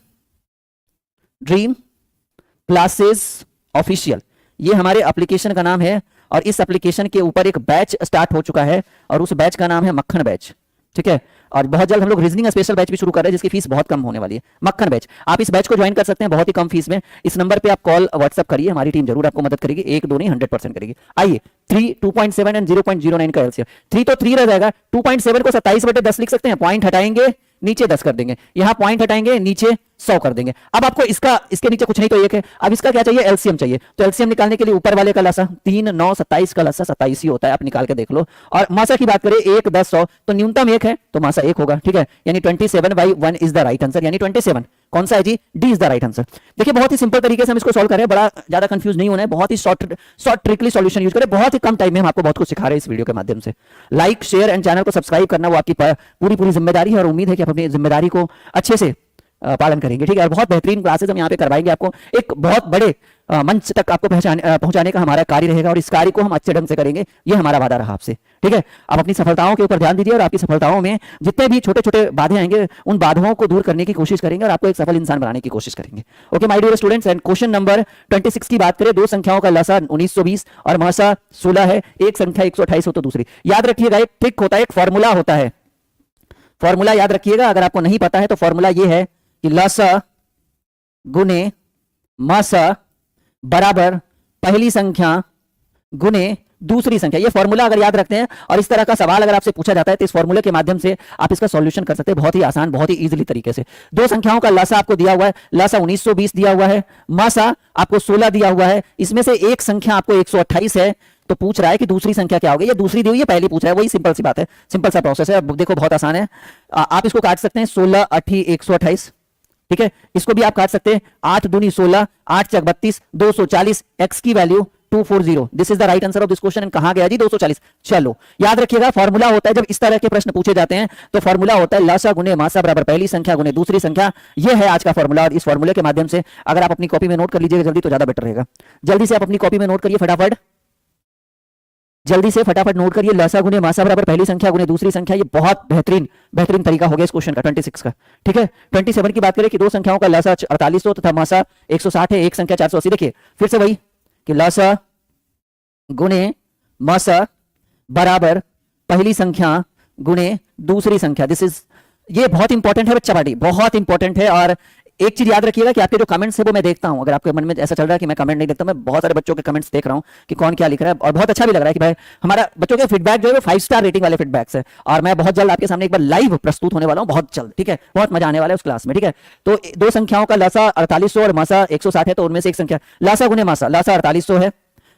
क्लासेस ऑफिशियल, ये हमारे एप्लीकेशन का नाम है। और इस एप्लीकेशन के ऊपर एक बैच स्टार्ट हो चुका है, और उस बैच का नाम है मक्खन बैच, ठीक है। और बहुत जल्द हम लोग रीजनिंग स्पेशल बैच भी शुरू कर रहे हैं, जिसकी फीस बहुत कम होने वाली है, मक्खन बैच। आप इस बैच को ज्वाइन कर सकते हैं बहुत ही कम फीस में। इस नंबर पे आप कॉल व्हाट्सएप करिए, हमारी टीम जरूर आपको मदद करेगी, 1 2 नहीं 100% करेगी। आइए 3 2.7 एंड 0.09 का एलसीएम। 3 तो 3 रह जाएगा, 2.7 को 27/10 लिख सकते हैं, पॉइंट हटाएंगे नीचे 10 कर देंगे, यहां पॉइंट हटाएंगे नीचे 100 कर देंगे। अब आपको इसके नीचे कुछ नहीं तो 1 है। अब इसका क्या चाहिए, एलसीएम चाहिए। तो एलसीएम निकालने के लिए ऊपर वाले का लसा 3 9 27 का लसा 27 ही होता है, आप निकाल के देख लो। और मासा की बात करें 1 10 100, तो न्यूनतम 1 है तो मासा 1 होगा, ठीक है। यानी 27/1 इज द राइट आंसर, यानी 27 कौन सा है जी, D is the right answer. देखिए बहुत ही सिंपल तरीके से हम इसको सॉल्व कर रहे हैं, बड़ा ज्यादा कंफ्यूज नहीं होना है, बहुत ही शॉर्ट ट्रिकली सॉल्यूशन यूज करें, बहुत ही कम टाइम में हम आपको बहुत कुछ सिखा रहे हैं इस वीडियो के माध्यम से। लाइक शेयर एंड चैनल को सब्सक्राइब करना वो आपकी पूरी जिम्मेदारी है, और उम्मीद है कि आप अपनी जिम्मेदारी को अच्छे से पालन करेंगे, ठीक है। और बहुत बेहतरीन क्लासेस हम यहाँ पे करवाएंगे आपको, एक बहुत बड़े मंच तक आपको पहुंचाने का हमारा कार्य रहेगा, और इस कार्य को हम अच्छे ढंग से करेंगे, ये हमारा वादा रहा आपसे, ठीक है। आप अपनी सफलताओं के ऊपर ध्यान दीजिए, और आपकी सफलताओं में जितने भी छोटे छोटे बाधे आएंगे उन बाधाओं को दूर करने की कोशिश करेंगे, और आपको एक सफल इंसान बनाने की कोशिश करेंगे। Okay my dear students, and question number 26 की बात करें, दो संख्याओं का लसा 1920 और महसा 16 है, एक संख्या 128 हो तो दूसरी। याद रखिएगा, एक ट्रिक होता है, एक फॉर्मूला होता है, फॉर्मूला याद रखिएगा। अगर आपको नहीं पता है तो फॉर्मूला ये है कि लसा गुने महसा बराबर पहली संख्या गुने दूसरी संख्या। ये फॉर्मूला अगर याद रखते हैं और इस तरह का सवाल अगर आपसे पूछा जाता है तो इस फॉर्मूले के माध्यम से आप इसका सॉल्यूशन कर सकते हैं बहुत ही आसान, बहुत ही इजीली तरीके से। दो संख्याओं का लसा आपको दिया हुआ है, लसा 1920 दिया हुआ है, महसा आपको 16 दिया हुआ है, इसमें से एक संख्या आपको 128 है, तो पूछ रहा है कि दूसरी संख्या क्या होगी। ये दूसरी दी हुई है, पहली पूछ रहा है, वही सिंपल सी बात है, सिंपल सा प्रोसेस है। अब देखो बहुत आसान है, आप इसको काट सकते हैं 16 8 128, ठीक है। इसको भी आप काट सकते हैं 8 दूनी 16, 8 चक 32, 240, x की value 240। This is the right answer of this question. And कहां गया जी 240। चलो याद रखिएगा, फॉर्मूला होता है जब इस तरह के प्रश्न पूछे जाते हैं तो फॉर्मूला होता है लसा गुने महसा बराबर पहली संख्या गुने दूसरी संख्या। यह है आज का फॉर्मूला, और इस फॉर्मूले के माध्यम से अगर आप अपनी कॉपी में नोट कर लीजिएगा जल्दी तो ज्यादा बेटर रहेगा। जल्दी से आप अपनी कॉपी में नोट करिए, फटाफट जल्दी से फटाफट नोट करिए, लसा गुने महसा बराबर पहली संख्या गुने दूसरी संख्या। ये बहुत बेहतरीन तरीका हो गया इस क्वेश्चन का 26 का, ठीक है। 27 की बात करें कि दो संख्याओं का लसा 4800 तथा महसा 160 है, एक संख्या 480। देखिए फिर से वही कि लसा गुने महसा बराबर पहली संख्या गुने दूसरी संख्या। दिस इज, ये बहुत इंपॉर्टेंट है बच्चा पार्टी, बहुत इंपॉर्टेंट है। और एक चीज याद रखिएगा कि आपके जो कमेंट्स है वो मैं देखता हूं। अगर आपके मन में ऐसा चल रहा है कि मैं कमेंट नहीं देखता, मैं बहुत सारे बच्चों के कमेंट्स देख रहा हूं कि कौन क्या लिख रहा है, और बहुत अच्छा भी लग रहा है कि भाई हमारा बच्चों के फीडबैक जो है वो 5 स्टार रेटिंग वाले फीडबैक्स है। और मैं बहुत जल्द आपके सामने एक बार लाइव प्रस्तुत होने वाला हूं, बहुत जल्द, ठीक है। बहुत मजा आने वाला है उस क्लास में, ठीक है। तो दो संख्याओं का लसा 4800 और महसा 160 है, तो उनमें से एक संख्या लसा गुने महसा, लसा 4800 है,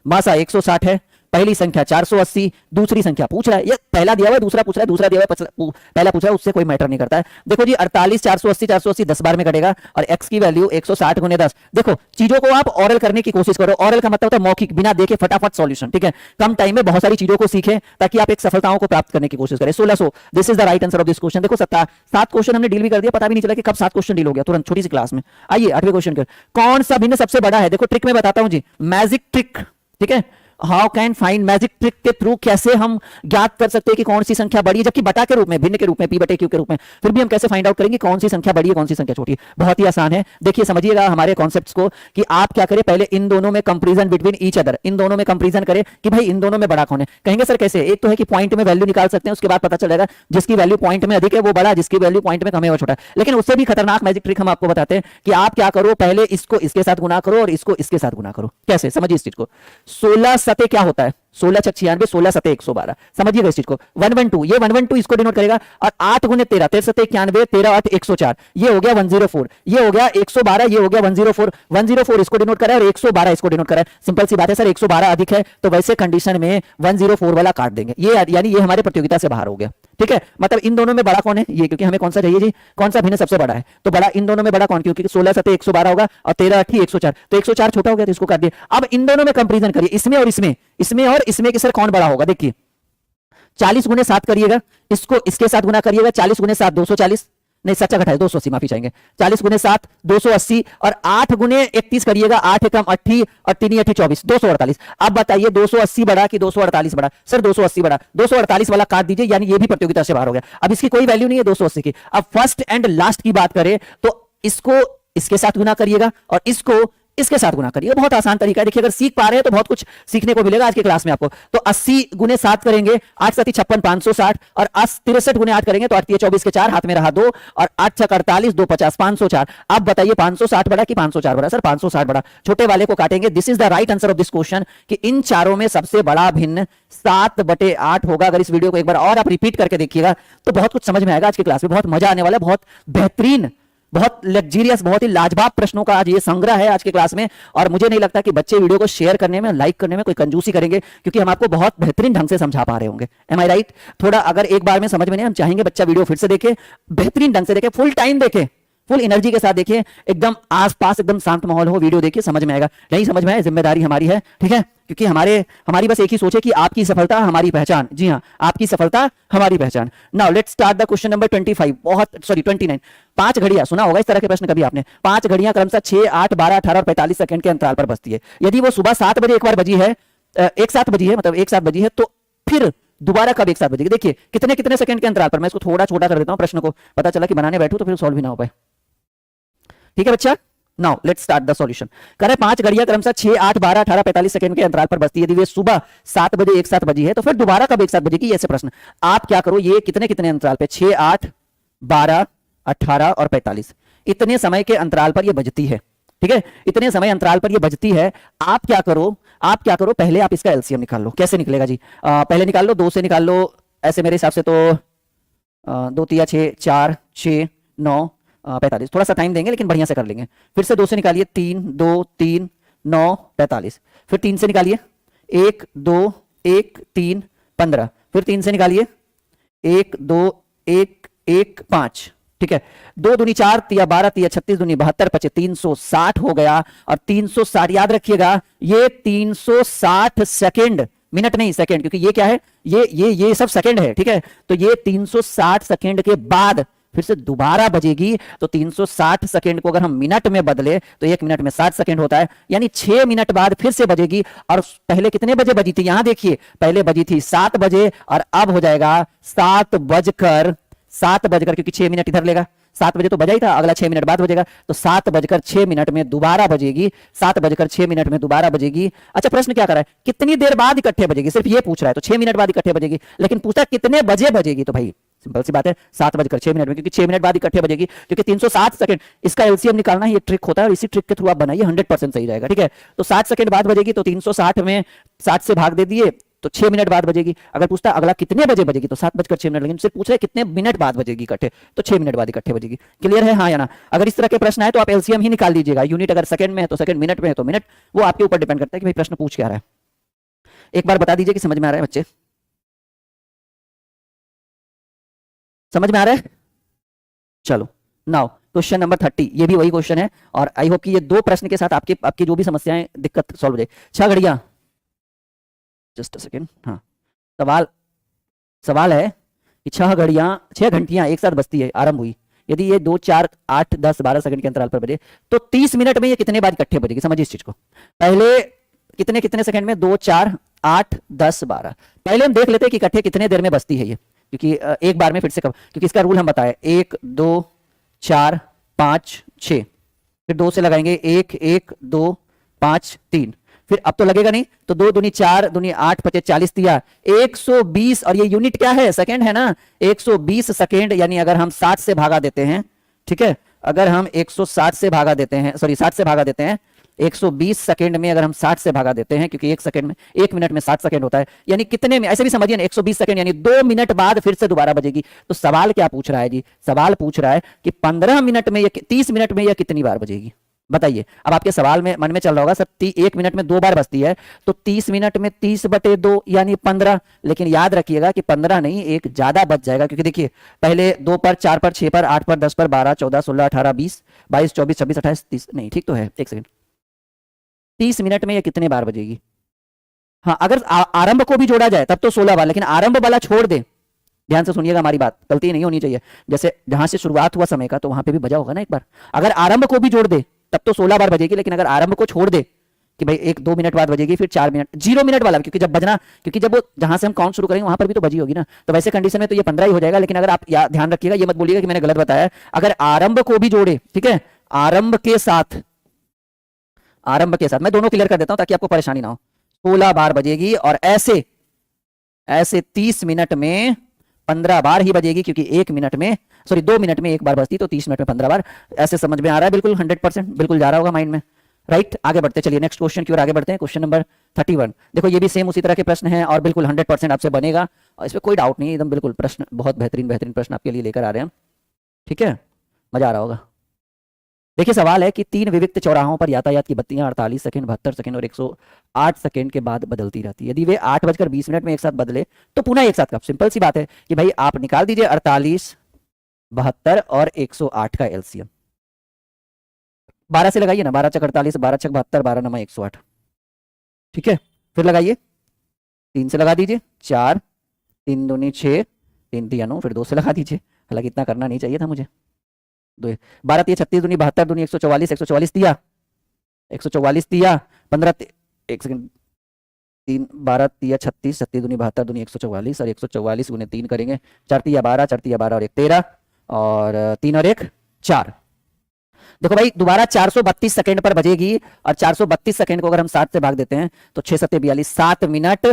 महसा 160 है, पहली संख्या 480, दूसरी संख्या पूछ रहा है, ये पहला दिया हुआ है, दूसरा पूछ रहा है, दूसरा दिया हुआ है, पहला पूछ रहा है, उससे कोई मैटर नहीं करता है। देखो जी 48 480 10 बार में कटेगा, और x की वैल्यू 160 गुने 10। देखो चीजों को आप ऑरल करने की कोशिश करो, ऑरल का मतलब होता है मौखिक, बिना देखे फटाफट सॉल्यूशन, ठीक है। कम टाइम में बहुत सारी चीजों को सीखें ताकि आप एक सफलताओं को प्राप्त करने की कोशिश करें। 1600, this is the right answer of this question. देखो 7 क्वेश्चन हमने डील भी कर दिया, पता भी नहीं चला कि कब 7 क्वेश्चन डील हो गया तुरंत छोटी सी क्लास में। आइए 8वें क्वेश्चन कर, कौन सा भिन्न सबसे बड़ा है। देखो ट्रिक में बताता हूं जी, मैजिक ट्रिक, ठीक है। How can find, magic trick के थ्रू कैसे हम ज्ञात कर सकते हैं कि कौन सी संख्या बड़ी है, जबकि बटा के रूप में, भिन्न के रूप में, p बटे q के रूप में, फिर भी हम कैसे फाइंड आउट करेंगे कौन सी संख्या बड़ी है कौन सी संख्या छोटी है। बहुत ही आसान है, देखिए समझिएगा हमारे कॉन्सेप्ट्स को कि आप क्या करें, पहले इन दोनों में कंपैरिजन बिटवीन ईच अदर, इन दोनों में कंपैरिजन करें कि भाई इन दोनों में बड़ा कौन है। कहेंगे सर कैसे, एक तो है कि पॉइंट में वैल्यू निकाल सकते हैं, उसके बाद पता चलेगा जिसकी वैल्यू पॉइंट में अधिक है वो बड़ा, जिसकी वैल्यू पॉइंट में कम है वो छोटा है। लेकिन उससे भी खतरनाक मैजिक ट्रिक हम आपको बताते हैं कि आप क्या करो, पहले इसको इसके साथ गुना करो और इसको इसके साथ गुना करो। कैसे, समझिए इस चीज को। 16 सते क्या होता है, 16 छक 96, 16 सते 112। समझिएगा इस चीज को। 112, ये 112 इसको डिनोट करेगा, और 8 गुने 13, 13 सते 91, 13 8 104, ये हो गया 104, ये हो गया 112, ये हो गया 104, 104 इसको डिनोट करा है और 112 इसको डिनोट करा है। सिंपल सी बात है सर, 112 अधिक है तो वैसे कंडीशन में 104 वाला काट देंगे, ये यानी ये हमारे प्रतियोगिता से बाहर हो गया, ठीक है। मतलब इन दोनों में बड़ा कौन है ये, क्योंकि हमें कौन सा चाहिए जी, कौन सा भिन्न सबसे बड़ा है, तो बड़ा इन दोनों में बड़ा कौन, क्योंकि 16 सते 112 होगा और 13 8 104, तो 104 छोटा हो गया तो इसको काट दिया। अब इन दोनों में कंपैरिजन करिए, इसमें और इसमें, इसमें और इसमें कि सर कौन बड़ा होगा। देखिए 40 गुने 7 करिएगा, इसको इसके साथ गुना करिएगा, 40 गुने 7 240, नहीं सच्चा घटाए 280, माफी चाहेंगे, 40 गुने 7 280, और 8 गुने 31 करिएगा, 8 एकम 80 और 3 8 24, 248। अब बताइए 280 बड़ा कि 248 बड़ा, सर 280 बड़ा, 248 वाला काट दीजिए, यानी ये भी प्रतियोगिता से बाहर हो गया। अब इसकी कोई वैल्यू नहीं है 280 की। अब फर्स्ट एंड लास्ट की बात करें तो इसको इसके साथ गुना करिएगा और इसको इसके साथ गुना करिए, बहुत आसान तरीका है। देखिए अगर सीख पा रहे हैं तो बहुत कुछ सीखने को मिलेगा आज की क्लास में आपको। तो 80 गुने 7 करेंगे, 8 7 56 560, और 63 गुने 8 करेंगे तो 8 24 के 4, हाथ में रहा 2, और 8 6 48 2 50 504। अब बताइए 560 बड़ा कि 504 बड़ा, सर 560 बड़ा, छोटे वाले को काटेंगे। This is the right answer of this question कि इन चारों में सबसे बड़ा भिन्न 7/8 होगा। अगर इस वीडियो को एक बार और आप रिपीट करके देखिएगा तो बहुत कुछ समझ में आएगा आज की क्लास में, बहुत मजा आने वाला है। बहुत बेहतरीन, बहुत लग्जरियस, बहुत ही लाजवाब प्रश्नों का आज ये संग्रह है आज की क्लास में। और मुझे नहीं लगता कि बच्चे वीडियो को शेयर करने में, लाइक करने में कोई कंजूसी करेंगे, क्योंकि हम आपको बहुत बेहतरीन ढंग से समझा पा रहे होंगे। M I right? थोड़ा अगर एक बार में समझ में नहीं, हम चाहेंगे बच्चा वीडियो फिर से देखे, बेहतरीन ढंग से देखे, फुल टाइम देखे, फुल एनर्जी के साथ देखिए, एकदम आसपास एकदम शांत माहौल हो, वीडियो देखिए, समझ में आएगा। नहीं समझ में आए, जिम्मेदारी हमारी है, ठीक है, क्योंकि हमारी बस एक ही सोच है कि आपकी सफलता हमारी पहचान। जी हाँ, आपकी सफलता हमारी पहचान। Now let's start the question number 25, बहुत सॉरी 29। 5 घड़ियां, सुना होगा इस तरह के प्रश्न कभी आपने। 5 घड़ियां क्रमशः 6, 8, 12, 18 और 45 सेकंड के अंतराल पर बजती है। यदि वो सुबह 7 बजे एक बार बजी है, एक साथ बजी है, मतलब एक साथ बजी है, तो फिर दोबारा कब एक साथ बजेगी? देखिए कितने कितने सेकंड के अंतराल पर। मैं इसको थोड़ा छोटा कर देता हूं प्रश्न को, पता चला कि बनाने बैठूं तो फिर सॉल्व भी ना हो पाए। ठीक है बच्चा, now let's start the solution. कह रहे 5 घड़ियां क्रमशः 6, 8, 12, 18, 45 सेकंड के अंतराल पर बजती है। यदि वे सुबह 7 बजे एक साथ बजी है तो फिर दोबारा कब एक साथ बजेगी? ऐसे प्रश्न। आप क्या करो, ये कितने कितने अंतराल पे, 6, 8, 12, 18 और 45, इतने समय के अंतराल पर ये बजती है। ठीक है, इतने समय अंतराल पर ये बजती है। आप क्या करो, पहले आप इसका एलसीएम निकाल लो। कैसे निकलेगा जी? पहले निकाल लो, 2 से निकाल लो, ऐसे मेरे हिसाब से तो 2 तिया 6, 4, 6, 9, 45। थोड़ा सा टाइम देंगे लेकिन बढ़िया से कर लेंगे। फिर से 2 से निकालिए, 3, 2, 3, 9, 45। फिर 3 से निकालिए, 1, 2, 1, 3, 15। फिर 3 से निकालिए, 1, 2, 1, 1, 5। ठीक है, 2 दूनी 4, तिया 12, तिया 36, दूनी 72, 25 360 हो गया। और 360 याद रखिएगा, ये 360 सेकंड, मिनट नहीं सेकंड, क्योंकि ये क्या है, ये सब सेकंड है। ठीक है, तो ये 360 सेकंड के बाद फिर से दोबारा बजेगी। तो 360 सेकंड को अगर हम मिनट में बदले तो 1 मिनट में 60 सेकंड होता है, यानी 6 मिनट बाद फिर से बजेगी। और पहले कितने बजे बजी थी? यहां देखिए, पहले बजी थी 7 बजे और अब हो जाएगा 7 बजकर, क्योंकि 6 मिनट इधर लेगा, 7 बजे तो बजा ही था, अगला 6 मिनट बाद बजेगा, तो 7 बजकर 6 मिनट में दोबारा बजेगी। 7 बजकर 6 मिनट में दोबारा बजेगी। अच्छा, प्रश्न क्या कर रहा है, कितनी देर बाद इकट्ठे बजेगी? सिर्फ ये पूछ रहा है, तो 6 मिनट बाद इकट्ठे बजेगी, लेकिन पूछता है कितने बजे बजेगी। तो भाई सिंपल सी बात है, 7 बजकर 6 मिनट में, क्योंकि 6 मिनट बाद इकट्ठे बजेगी, क्योंकि 360 सेकंड, इसका एलसीएम निकालना ही एक ट्रिक होता है और इसी ट्रिक के थ्रू आप बनाइए, 100% सही जाएगा। ठीक है, तो 60 सेकंड बाद बजेगी, तो 360 में 60 से भाग दे दिए तो 6 मिनट बाद बजेगी। अगर पूछता अगला कितने बजे बजेगी, तो 7 बजकर 6 मिनट, लेकिन सिर्फ पूछ रहे कितने मिनट बाद बजेगी इकट्ठे, तो 6 मिनट बाद इकट्ठे बजेगी। क्लियर है, हाँ या ना? अगर इस तरह के प्रश्न है तो आप एलसीएम ही निकाल लीजिएगा। यूनिट अगर सेकंड में है तो सेकंड, मिनट में है तो मिनट, वो आपके ऊपर डिपेंड करता है कि भाई प्रश्न पूछ क्या रहा है। एक बार बता दीजिए कि समझ में आ रहा है बच्चे? समझ में आ रहा है? चलो नाउ क्वेश्चन नंबर 30, ये भी वही क्वेश्चन है और आई होप कि ये 2 प्रश्न के साथ आपकी जो भी समस्याएं, दिक्कत सॉल्व हो जाए। 6 घड़ियां, जस्ट अ सेकेंड, हाँ, सवाल है कि 6 घंटियां एक साथ बजती है, आरंभ हुई। यदि ये 2, 4, 8, 10, 12 सेकंड के अंतराल पर बजे तो 30 मिनट में ये कितने बार इकट्ठे बजेगी? समझिए इस चीज को। पहले कितने कितने सेकंड में, 2, 4, 8, 10, 12। पहले हम देख लेते हैं कि इकट्ठे कितने देर में बजती है ये, क्योंकि एक बार में फिर से कब, क्योंकि इसका रूल हम बताए, 1, 2, 4, 5, 6। फिर 2 से लगाएंगे, 1, 1, 2, 5, 3। फिर अब तो लगेगा नहीं, तो 2 दूनी 4, दूनी 8, 25, 40 दिया 120। और ये यूनिट क्या है? सेकंड है ना, 120 सेकंड। यानी अगर हम 60 से भागा देते हैं, ठीक है, अगर हम 160 से भागा देते हैं, सॉरी 60 से भागा देते हैं, 120 सेकंड में अगर हम 60 से भागा देते हैं, क्योंकि 1 मिनट में 60 सेकंड होता है, यानी कितने में, ऐसे भी समझिए ना, 120 सेकंड यानी 2 मिनट बाद फिर से दोबारा बजेगी। तो सवाल क्या पूछ रहा है जी? सवाल पूछ रहा है कि 15 मिनट में या 30 मिनट में या कितनी बार बजेगी? बताइए। अब आपके सवाल में मन में चल रहा होगा, सर 1 मिनट में 2 बार बजती है, तो 30 मिनट में 30/2 यानी 15। लेकिन याद रखिएगा कि 15 नहीं, एक ज्यादा बच जाएगा, क्योंकि देखिए पहले 2 पर, 4 पर, 6 पर, 8 पर, 10 पर, 12, 14, 16, 18, 20, 22, 24, 26, 28, 30, नहीं ठीक तो है, एक सेकंड, 30 मिनट में ये कितने बार बजेगी? हाँ, अगर आरंभ को भी जोड़ा जाए तब तो 16 बार, लेकिन आरंभ वाला छोड़ दे, ध्यान से सुनिएगा, हमारी बात गलती नहीं होनी चाहिए। जैसे जहां से शुरुआत हुआ समय का, तो वहां पे भी बजा होगा ना एक बार। अगर आरंभ को भी जोड़ दे तब तो 16 बार बजेगी, लेकिन अगर आरंभ को छोड़ दे कि भाई 1-2 मिनट बाद बजेगी, फिर 4 मिनट, 0 मिनट वाला, क्योंकि जब वो जहां से हम काउंट शुरू करेंगे वहां पर भी तो बजी होगी ना, तो वैसे कंडीशन में तो ये 15 ही हो जाएगा। लेकिन अगर आप ध्यान रखिएगा, ये मत बोलिएगा कि मैंने गलत बताया, अगर आरंभ को भी जोड़े, ठीक है, आरंभ के साथ मैं दोनों क्लियर कर देता हूं ताकि आपको परेशानी ना हो, 16 बार बजेगी। और ऐसे 30 मिनट में 15 बार ही बजेगी, क्योंकि 2 मिनट में 1 बार बजती, तो 30 मिनट में 15 बार। ऐसे समझ में आ रहा है? बिल्कुल 100% बिल्कुल जा रहा होगा माइंड में, राइट? आगे बढ़ते चलिए, नेक्स्ट क्वेश्चन की ओर आगे बढ़ते हैं। क्वेश्चन नंबर 31, देखो ये भी सेम उसी तरह के प्रश्न है और बिल्कुल 100% आपसे बनेगा, और इसमें कोई डाउट नहीं, एकदम बिल्कुल प्रश्न बहुत बेहतरीन प्रश्न आपके लिए लेकर आ रहे हैं, ठीक है, मजा आ रहा होगा। देखिए सवाल है कि 3 विविक्त चौराहों पर यातायात की बत्तियां 48 सेकंड, 72 सेकंड और 108 सेकंड के बाद बदलती रहती है। यदि वे 8:20 में एक साथ बदले तो पुनः एक साथ कब? सिंपल सी बात है कि भाई आप निकाल दीजिए 48, 72 और 108 का एलसीएम। 12 से लगाइए ना, 12 चक 48, 12 चक 72, 12 नमा 108। ठीक है, फिर लगाइए, 3 से लगा दीजिए, 4, 3 दूनी 6, 3 तिया 9, फिर 2 से लगा दीजिए, हालांकि इतना करना नहीं चाहिए था मुझे। 2 12 तिया 36 दूनी 72 दूनी 144, 144 तिया 144 तिया 15 एक सेकंड, 3 12 तिया 36, 36 दूनी 72 दूनी 144 और 144 गुने 3 करेंगे, 4 तिया 12, 4 तिया 12 और 1 13 और 3 और 1 4। देखो भाई दोबारा 432 सेकंड पर बजेगी और 432 सेकंड को अगर हम 7 से भाग देते हैं तो 6 7 42, 7 मिनट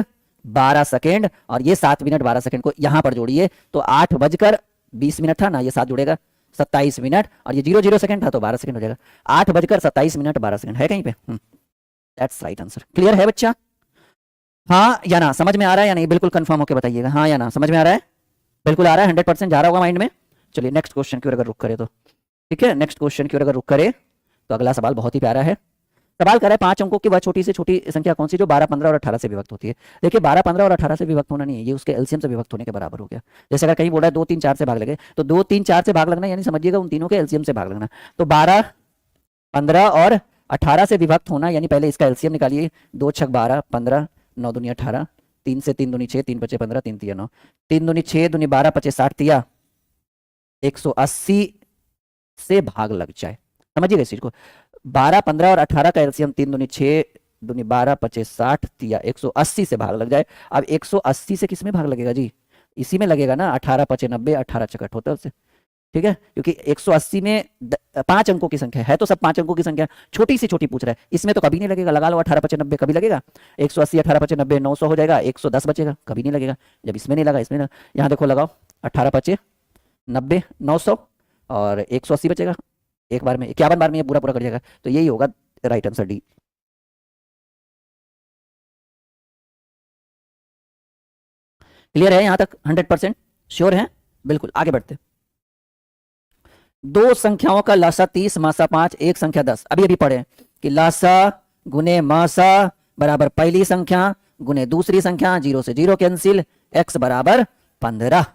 12 सेकंड, और ये 7 मिनट 12 सेकंड को यहां पर जोड़िए तो 8:20 था ना, ये 7 जुड़ेगा 27 मिनट, और ये 0 सेकंड था तो 12 सेकंड हो जाएगा। 8:27 मिनट 12 सेकंड है कहीं पे। That's right answer. क्लियर है बच्चा? हाँ या ना, समझ में आ रहा है या नहीं, बिल्कुल कंफर्म होकर बताइएगा, हाँ या ना, समझ में आ रहा है? बिल्कुल आ रहा है, 100% जा रहा होगा माइंड में। चलिए नेक्स्ट क्वेश्चन की ओर अगर रुक करे तो ठीक है, नेक्स्ट क्वेश्चन की ओर अगर रुक करे तो अगला सवाल बहुत ही प्यारा है। सवाल कर रहा है 5 अंकों की वह छोटी से छोटी संख्या कौन सी जो 12, 15 और 18 से विभक्त होती है। देखिए 12, 15 और 18 से विभक्त होना नहीं है, ये उसके एलसीएम से विभक्त होने के बराबर हो गया। जैसे अगर कहीं बोला है 2, 3, 4 से भाग लगे तो 2, 3, 4 से भाग लगना यानी समझिएगा उन तीनों के एलसीएम से भाग लगना। तो 12, 15 और 18 से विभक्त होना यानी पहले इसका एलसीएम निकालिए, 2 छक 12, 15, 9 दूनी 18, 3 से 3 दूनी 6, 3 पचे 15, 3 तिया 9, 3 दूनी 6 दूनी 12 पचे 60 तिया 180 से भाग लग जाए। समझिएगा इस चीज को, 12, 15 और 18 का एलसीएम 3 दूनी 6 दूनी 12 पचे 60 तिया 180 से भाग लग जाए। अब 180 से किस में भाग लगेगा जी? इसी में लगेगा ना, 18 पचे 90, 18 चक 78 से। ठीक है, क्योंकि 180 में 5 अंकों की संख्या है तो सब 5 अंकों की संख्या, छोटी से छोटी पूछ रहा है, इसमें तो कभी नहीं लगेगा। लगा लो 18 पचे 90, कभी लगेगा? 180 18 पचे 90 900 हो जाएगा, 110 बचेगा, कभी नहीं लगेगा। जब इसमें नहीं लगा, इसमें ना, यहाँ देखो लगाओ 18 पचे 90 900 और 180 बचेगा, एक बार में 51 बार में ये पूरा पूरा कर जाएगा, तो यही होगा राइट आंसर डी। क्लियर है यहां तक? 100% श्योर है? बिल्कुल, आगे बढ़ते। दो संख्याओं का लासा 30 मासा 5 एक संख्या 10। अभी अभी पढ़े कि लासा गुने मासा बराबर पहली संख्या गुने दूसरी संख्या, 0 से 0 कैंसिल, x बराबर 15।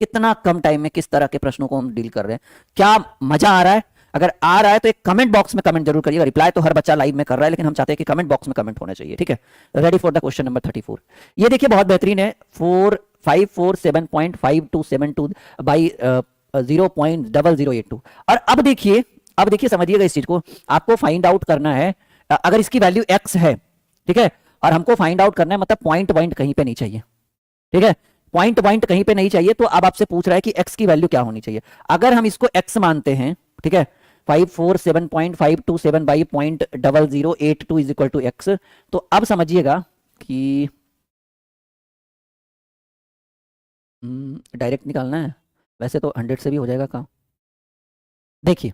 कितना कम टाइम में किस तरह के प्रश्नों को हम डील कर रहे हैं, क्या मजा आ रहा है? अगर आ रहा है तो एक कमेंट बॉक्स में कमेंट जरूर करिएगा। रिप्लाई तो हर बच्चा लाइव में कर रहा है, लेकिन हम चाहते हैं कि कमेंट बॉक्स में कमेंट होना चाहिए। ठीक है, ready for the question number 34। ये देखिए बहुत बेहतरीन है, 547.5272 बाई 0.0082। और अब देखिए समझिएगा इस चीज को, आपको फाइंड आउट करना है अगर इसकी वैल्यू x है, ठीक है, और हमको फाइंड आउट करना है मतलब पॉइंट कहीं पे नहीं चाहिए। ठीक है, पॉइंट कहीं पे नहीं चाहिए, तो अब आपसे पूछ रहा है कि x की वैल्यू क्या होनी चाहिए। अगर हम इसको x मानते हैं, ठीक है, 547.527 by 0.0082 is equal to x, तो अब समझिएगा कि डायरेक्ट निकालना है, वैसे तो 100 से भी हो जाएगा काम। देखिए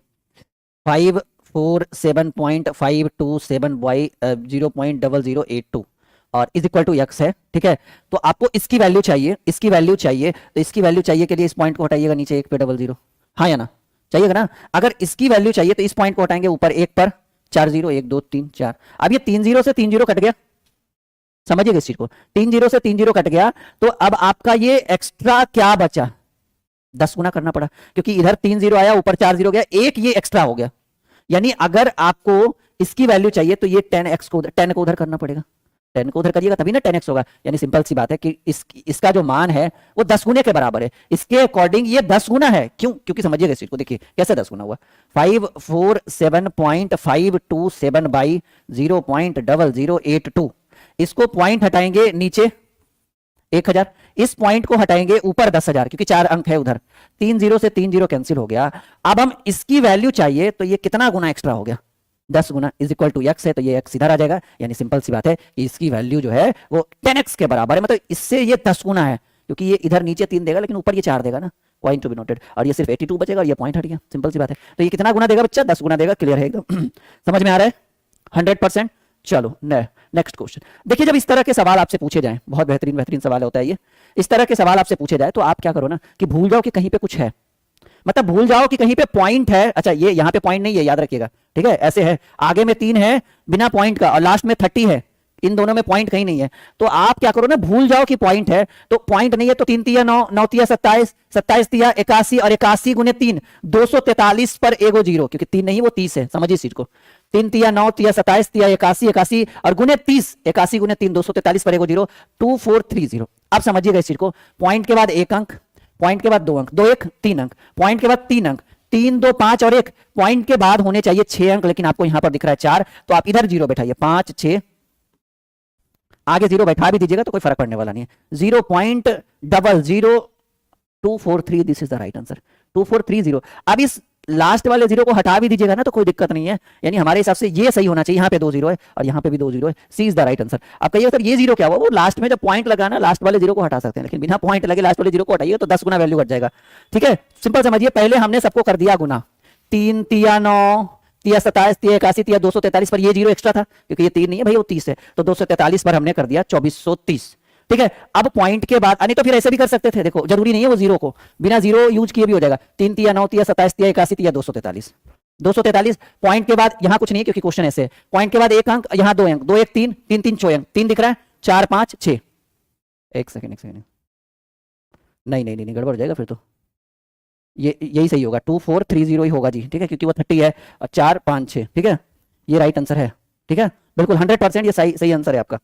547.527 बाई 0.0082 और इज इक्वल टू एक्स है। ठीक है, तो आपको इसकी वैल्यू चाहिए, तो इसकी वैल्यू चाहिए के लिए इस पॉइंट को हटाइएगा नीचे 1 पे 00, हाँ या ना, चाहिएगा ना। अगर इसकी वैल्यू चाहिए तो इस पॉइंट को हटाएंगे ऊपर 1 पर, 4 0 1 2 3 4। अब ये 3 0 से 3 0 कट गया, समझिएगा इस चीज को, 3 0 से 3 0 कट गया, तो अब आपका ये एक्स्ट्रा क्या बचा, 10 गुना करना पड़ा, क्योंकि इधर 3 0 आया, ऊपर 4 0 गया, एक ये एक्स्ट्रा हो गया। यानी अगर आपको इसकी वैल्यू चाहिए तो ये 10 को उधर करना पड़ेगा, 10 को उधर करिएगा तभी ना 10x होगा। यानी सिंपल सी बात है कि इसका जो मान है वो 10 गुने के बराबर है, इसके अकॉर्डिंग ये 10 गुना है। क्यों? क्योंकि समझिएगा इस चीज को, देखिए कैसे 10 गुना हुआ, 547.527 बाई 0.0082, इसको पॉइंट हटाएंगे नीचे 1000, इस पॉइंट को हटाएंगे ऊपर 10,000, क्योंकि 4 अंक है उधर, 3 0 से 3 0 कैंसिल हो गया। अब हम इसकी वैल्यू चाहिए तो ये कितना गुना एक्स्ट्रा हो गया, 10 गुना, इज इक्वल टू एक्स है, तो ये एक्स इधर आ जाएगा। यानी सिंपल सी बात है कि इसकी वैल्यू जो है वो 10x के बराबर है, मतलब इससे ये 10 गुना है, क्योंकि ये इधर नीचे 3 देगा लेकिन ऊपर ये 4 देगा ना, पॉइंट टू बी नोटेड, और ये सिर्फ 82 बचेगा और ये पॉइंट हट गया, सिंपल सी बात है। तो ये कितना गुना देगा बच्चा, 10 गुना देगा। क्लियर है एकदम? समझ में आ रहा है? 100%। चलो नेक्स्ट क्वेश्चन देखिए, जब इस तरह के सवाल आपसे पूछे जाएं, बहुत बेहतरीन सवाल होता है ये, इस तरह के सवाल आपसे पूछे जाए तो आप क्या करो ना कि भूल जाओ कि कहीं पे कुछ है, मतलब भूल जाओ कि कहीं पे पॉइंट है। अच्छा ये यहाँ पे पॉइंट नहीं है, याद रखिएगा, ठीक है, ऐसे है, आगे में 3 है बिना पॉइंट का और लास्ट में 30 है, इन दोनों में पॉइंट कहीं नहीं है। तो आप क्या करो ना, भूल जाओ कि पॉइंट है, तो पॉइंट नहीं है तो 3 तिया 9, 9 तिया 27, 27 तिया 81 और 81 गुने 3 243 पर एगो जीरो, क्योंकि 3 नहीं वो 30 है, समझिए इस चीज को। 3 तिया 9 तिया 27 तिया 81, 81 और गुने 30, 81 गुने 3 243 पर एगो जीरो 2430। अब समझिएगा इस चीज को, पॉइंट के बाद एक अंक, पॉइंट के बाद 2 अंक, 2 1 3 अंक, पॉइंट के बाद 3 अंक, 3 2 5 और 1, पॉइंट के बाद होने चाहिए 6 अंक, लेकिन आपको यहां पर दिख रहा है 4, तो आप इधर जीरो बैठाइए, 5 6, आगे जीरो बैठा भी दीजिएगा तो कोई फर्क पड़ने वाला नहीं है। 0.00243, this is the right answer, 2430। अब इस लास्ट वाले जीरो को हटा भी दीजिएगा ना तो कोई दिक्कत नहीं है, यानी हमारे हिसाब से ये सही होना चाहिए, यहाँ पे 2 जीरो है और यहाँ पे भी 2 जीरो है, सी इज द राइट आंसर। अब कहिए सर ये जीरो क्या हुआ, वो लास्ट में जब पॉइंट लगाना लास्ट वाले जीरो को हटा सकते हैं, लेकिन बिना पॉइंट लगे लास्ट वाले जीरो को हटाइए तो 10 गुना वैल्यू घट जाएगा। ठीक है, सिंपल समझिए, पहले हमने सबको कर दिया गुना, 3 तिया 9 तिया 27 तिया 81 तिया 243 पर ये जीरो एक्स्ट्रा था, क्योंकि ये 3 नहीं है भाई, वो 30 है, तो 243 पर हमने कर दिया 2430। ठीक है, अब पॉइंट के बाद, नहीं तो फिर ऐसे भी कर सकते थे, देखो जरूरी नहीं है वो जीरो को, बिना जीरो यूज किए भी हो जाएगा, 3 तिया 9 तिया 27 तिया 81 तिया 243, 243 पॉइंट के बाद यहां कुछ नहीं है क्योंकि क्वेश्चन ऐसे है, पॉइंट के बाद एक अंक, यहां 2 अंक, 2 1 3 3 3 6 अंक, 3 दिख रहा है, 4 5 6, एक सेकंड नहीं नहीं नहीं, गड़बड़ हो जाएगा फिर तो, ये यही सही होगा, 2430 ही होगा जी। ठीक है, क्योंकि वो 30 है और 4 5 6, ठीक है, ये राइट आंसर है। ठीक है, बिल्कुल 100% ये सही सही आंसर है आपका।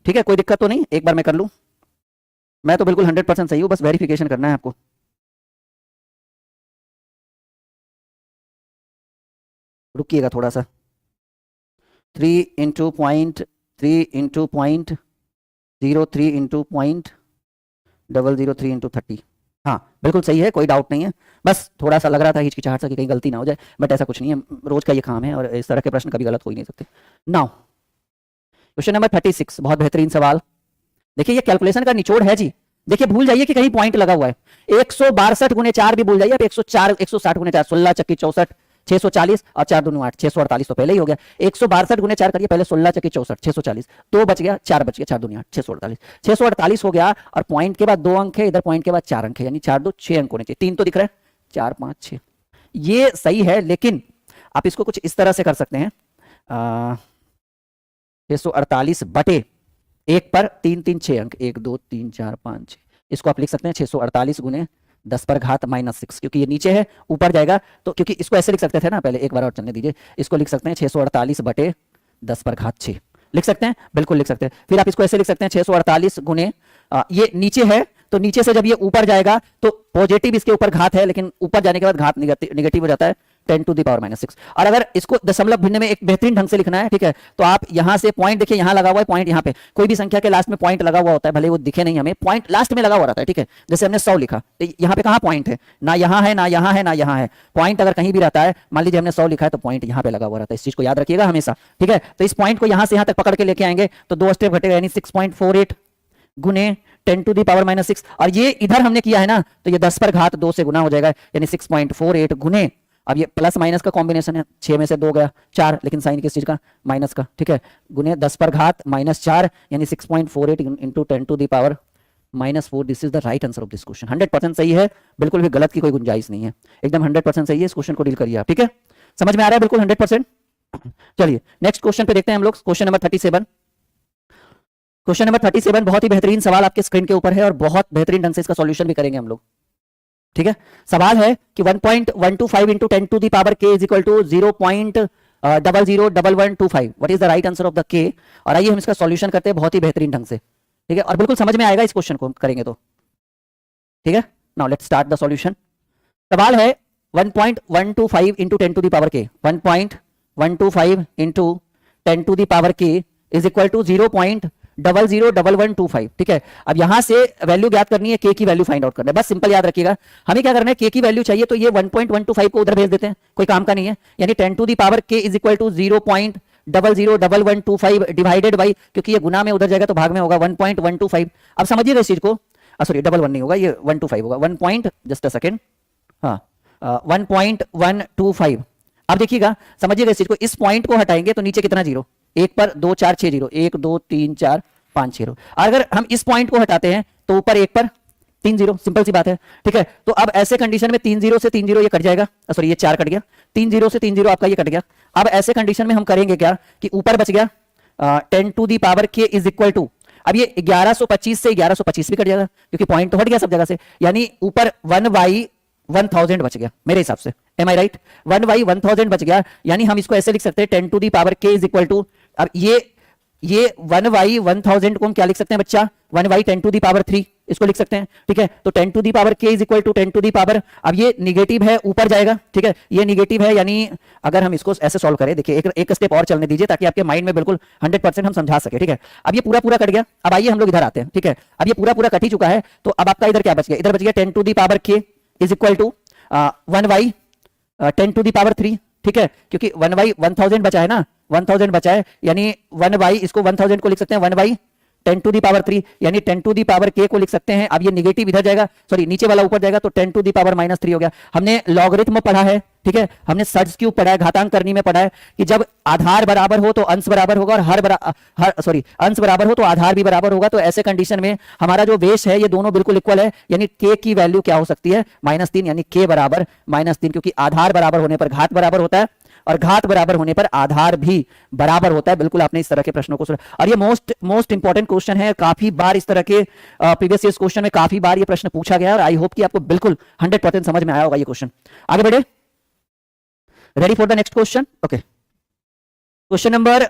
ठीक है, कोई दिक्कत तो नहीं, एक बार मैं कर लूं, मैं तो बिल्कुल 100% सही हूं, बस वेरिफिकेशन करना है आपको। रुकिएगा थोड़ा सा, 3 into point 3 into point 03 into point 003 into 30, हाँ बिल्कुल सही है, कोई डाउट नहीं है, बस थोड़ा सा लग रहा था हिचकिचाहट सा कि कहीं गलती ना हो जाए, बट ऐसा कुछ नहीं है, रोज का ये काम है और इस तरह के प्रश्न कभी गलत हो ही नहीं सकते। नाउ क्वेश्चन नंबर 36, बहुत बेहतरीन सवाल। देखिए ये कैलकुलेशन का निचोड़ है जी, देखिए भूल जाइए कि कहीं पॉइंट लगा हुआ है, 162 गुने 4 भी भूल जाइए, अब 104 160 गुने 4 16 चक्की 64 640 और 4 दूनी 8 648 तो पहले ही हो गया, 162 गुने 4 करिए पहले, 16 चक्की 64 640, 2 बच गया, 4 बच गया, 4 दूनी 8 648, 648 हो गया, और पॉइंट के बाद 2 अंक है, इधर पॉइंट के बाद 4 अंक है, यानी 4 2 6 अंक होने चाहिए, 3 तो दिख रहा है, 4 5 6, ये सही है, लेकिन आप इसको कुछ इस तरह से कर सकते हैं, 648 बटे 1 पर 3 3 6 अंक, 1 2 3 4 5 6, इसको आप लिख सकते हैं 648 गुने 10 पर घात -6, क्योंकि ये नीचे है ऊपर जाएगा, तो क्योंकि इसको ऐसे लिख सकते थे ना, पहले एक बार और चलने दीजिए, इसको लिख सकते हैं 648 बटे 10 पर घात 6, लिख सकते हैं, बिल्कुल लिख सकते हैं। फिर आप इसको ऐसे लिख सकते हैं 648 गुने, ये नीचे है तो नीचे से जब ये ऊपर जाएगा तो पॉजिटिव इसके ऊपर घात है, लेकिन ऊपर जाने के बाद घात निगेटिव हो जाता है, 10 टू द पावर -6। और अगर इसको दशमलव भिन्न में एक बेहतरीन ढंग से लिखना है, ठीक है, तो आप यहां से पॉइंट देखिए, यहां लगा हुआ है पॉइंट, यहां पे कोई भी संख्या के लास्ट में पॉइंट लगा हुआ होता है, भले वो दिखे नहीं हमें, पॉइंट लास्ट में लगा हुआ रहता है। ठीक है, जैसे हमने 100 लिखा तो यहां पे कहां पॉइंट है, ना यहां है ना यहां है ना यहां है, पॉइंट अगर कहीं भी रहता है, मान लीजिए हमने 100 लिखा है तो पॉइंट यहां पे लगा हुआ रहता है, इस चीज को याद रखिएगा हमेशा। ठीक है, तो इस पॉइंट को यहां से यहां तक पकड़ के लेके आएंगे तो 2 स्टेप घटेगा, यानी 6.48 गुने 10 टू द पावर -6, और ये इधर हमने किया है ना तो ये 10 पर घात 2 से गुना हो जाएगा, यानी 6.48 गुने, अब ये प्लस माइनस का कॉम्बिनेशन है, 6 में से 2 गया 4, लेकिन साइन किस चीज का, माइनस का। ठीक है, गुने 10 पर घात -4, यानी 6.48 into 10 to the power -4, this is the right answer of this question. 100% सही है, बिल्कुल भी गलत की कोई गुंजाइश नहीं है, एकदम 100% सही है, इस क्वेश्चन को डील करिए आप। ठीक है, समझ में आ रहा है बिल्कुल 100%। चलिए नेक्स्ट क्वेश्चन पे देखते हैं हम लोग, क्वेश्चन नंबर 37। क्वेश्चन नंबर 37 बहुत ही बेहतरीन सवाल आपके स्क्रीन के ऊपर है और बहुत बेहतरीन ढंग से इसका सॉल्यूशन भी करेंगे हम लोग। ठीक है, सवाल है कि 1.125 into 10 to the power k is equal to 0.001125, what is the right answer of the k। और आइए हम इसका सॉल्यूशन करते हैं बहुत ही बेहतरीन ढंग से। ठीक है, और बिल्कुल समझ में आएगा इस क्वेश्चन को करेंगे तो। ठीक है, now let's start the solution. सवाल है 1.125 into 10 to the power k, 1.125 into 10 to the power k is equal to 0.001125। ठीक है, अब यहां से वैल्यू ज्ञात करनी है, k की वैल्यू फाइंड आउट करना है, बस सिंपल याद रखिएगा, हमें क्या करना है, k की वैल्यू चाहिए तो ये 1.125 को उधर भेज देते हैं, कोई काम का नहीं है, यानी 10 to the power k is equal to 0.001125 divided by, क्योंकि ये गुना में उधर जाएगा तो भाग में होगा 1.125। अब समझिएगा इस चीज को, सॉरी 11 नहीं होगा, ये 125 होगा, 1 पॉइंट, जस्ट अ सेकेंड, हाँ 1.125। अब देखिएगा समझिएगा इस चीज को, इस पॉइंट को हटाएंगे तो नीचे कितना जीरो, 1 पर 2 4 6 जीरो, 1 2 3 4 5 6 जीरो, अगर हम इस पॉइंट को हटाते हैं तो ऊपर 1 पर 3 जीरो, सिंपल सी बात है। ठीक है, तो अब ऐसे कंडीशन में 3 जीरो से 3 जीरो ये कट जाएगा, सॉरी ये 4 कट गया, 3 जीरो से 3 जीरो आपका ये कट गया। अब ऐसे कंडीशन में हम करेंगे क्या कि ऊपर बच गया 10 to the power k is equal to, अब ये 1125 से 1125 भी कट जाएगा क्योंकि पॉइंट तो हट गया सब जगह से, यानी ऊपर 1/1000 बच गया मेरे हिसाब से, एम आई राइट? 1/1000 बच गया, यानी हम इसको ऐसे लिख सकते हैं 10 to the power k is equal to, अब ये 1/1000 को हम क्या लिख सकते हैं बच्चा? 1/10 टू दी पावर 3 इसको लिख सकते हैं, ठीक है? तो 10 to the power k is equal to 10 to the power, अब ये निगेटिव है ऊपर जाएगा, ठीक है? ये निगेटिव है, यानी अगर हम इसको ऐसे सॉल्व करें, देखिए एक स्टेप और चलने दीजिए ताकि आपके माइंड में बिल्कुल 100% हम समझा सके, ठीक है? अब ये पूरा पूरा कट गया, अब आइए हम लोग इधर आते हैं, ठीक है? अब ये पूरा पूरा कट ही चुका है, तो अब आपका इधर क्या बच गया? इधर बच गया 10 to the power k is equal to 1/10 to the power 3, ठीक है? क्योंकि 1/1000 बचा है ना, 1000 बचा है, यानी 1 इसको 1000 को लिख सकते हैं 1/10 टू दी पावर 3, यानी 10 टू दी पावर k को लिख सकते हैं। अब ये निगेटिव इधर जाएगा, सॉरी नीचे वाला ऊपर जाएगा, तो 10 टू दी पावर -3 हो गया। हमने लॉगरिथम पढ़ा है, ठीक है? हमने सर्च क्यूब पढ़ा है, घातांक करनी में पढ़ा है कि जब आधार बराबर हो तो अंश बराबर होगा, और अंश बराबर हो तो आधार भी बराबर होगा। तो ऐसे कंडीशन में हमारा जो बेस है ये दोनों बिल्कुल इक्वल है, यानी k की वैल्यू क्या हो सकती है? -3, यानी k बराबर -3, क्योंकि आधार बराबर होने पर घात बराबर होता है और घात बराबर होने पर आधार भी बराबर होता है। बिल्कुल आपने इस तरह के प्रश्नों को सुना, और ये मोस्ट इंपॉर्टेंट क्वेश्चन है। काफी बार इस तरह के प्रीवियस ईयर क्वेश्चन में काफी बार ये प्रश्न पूछा गया है, और आई होप कि आपको बिल्कुल 100% समझ में आया होगा ये क्वेश्चन। आगे बढ़े, ready for the next question? Okay, question number,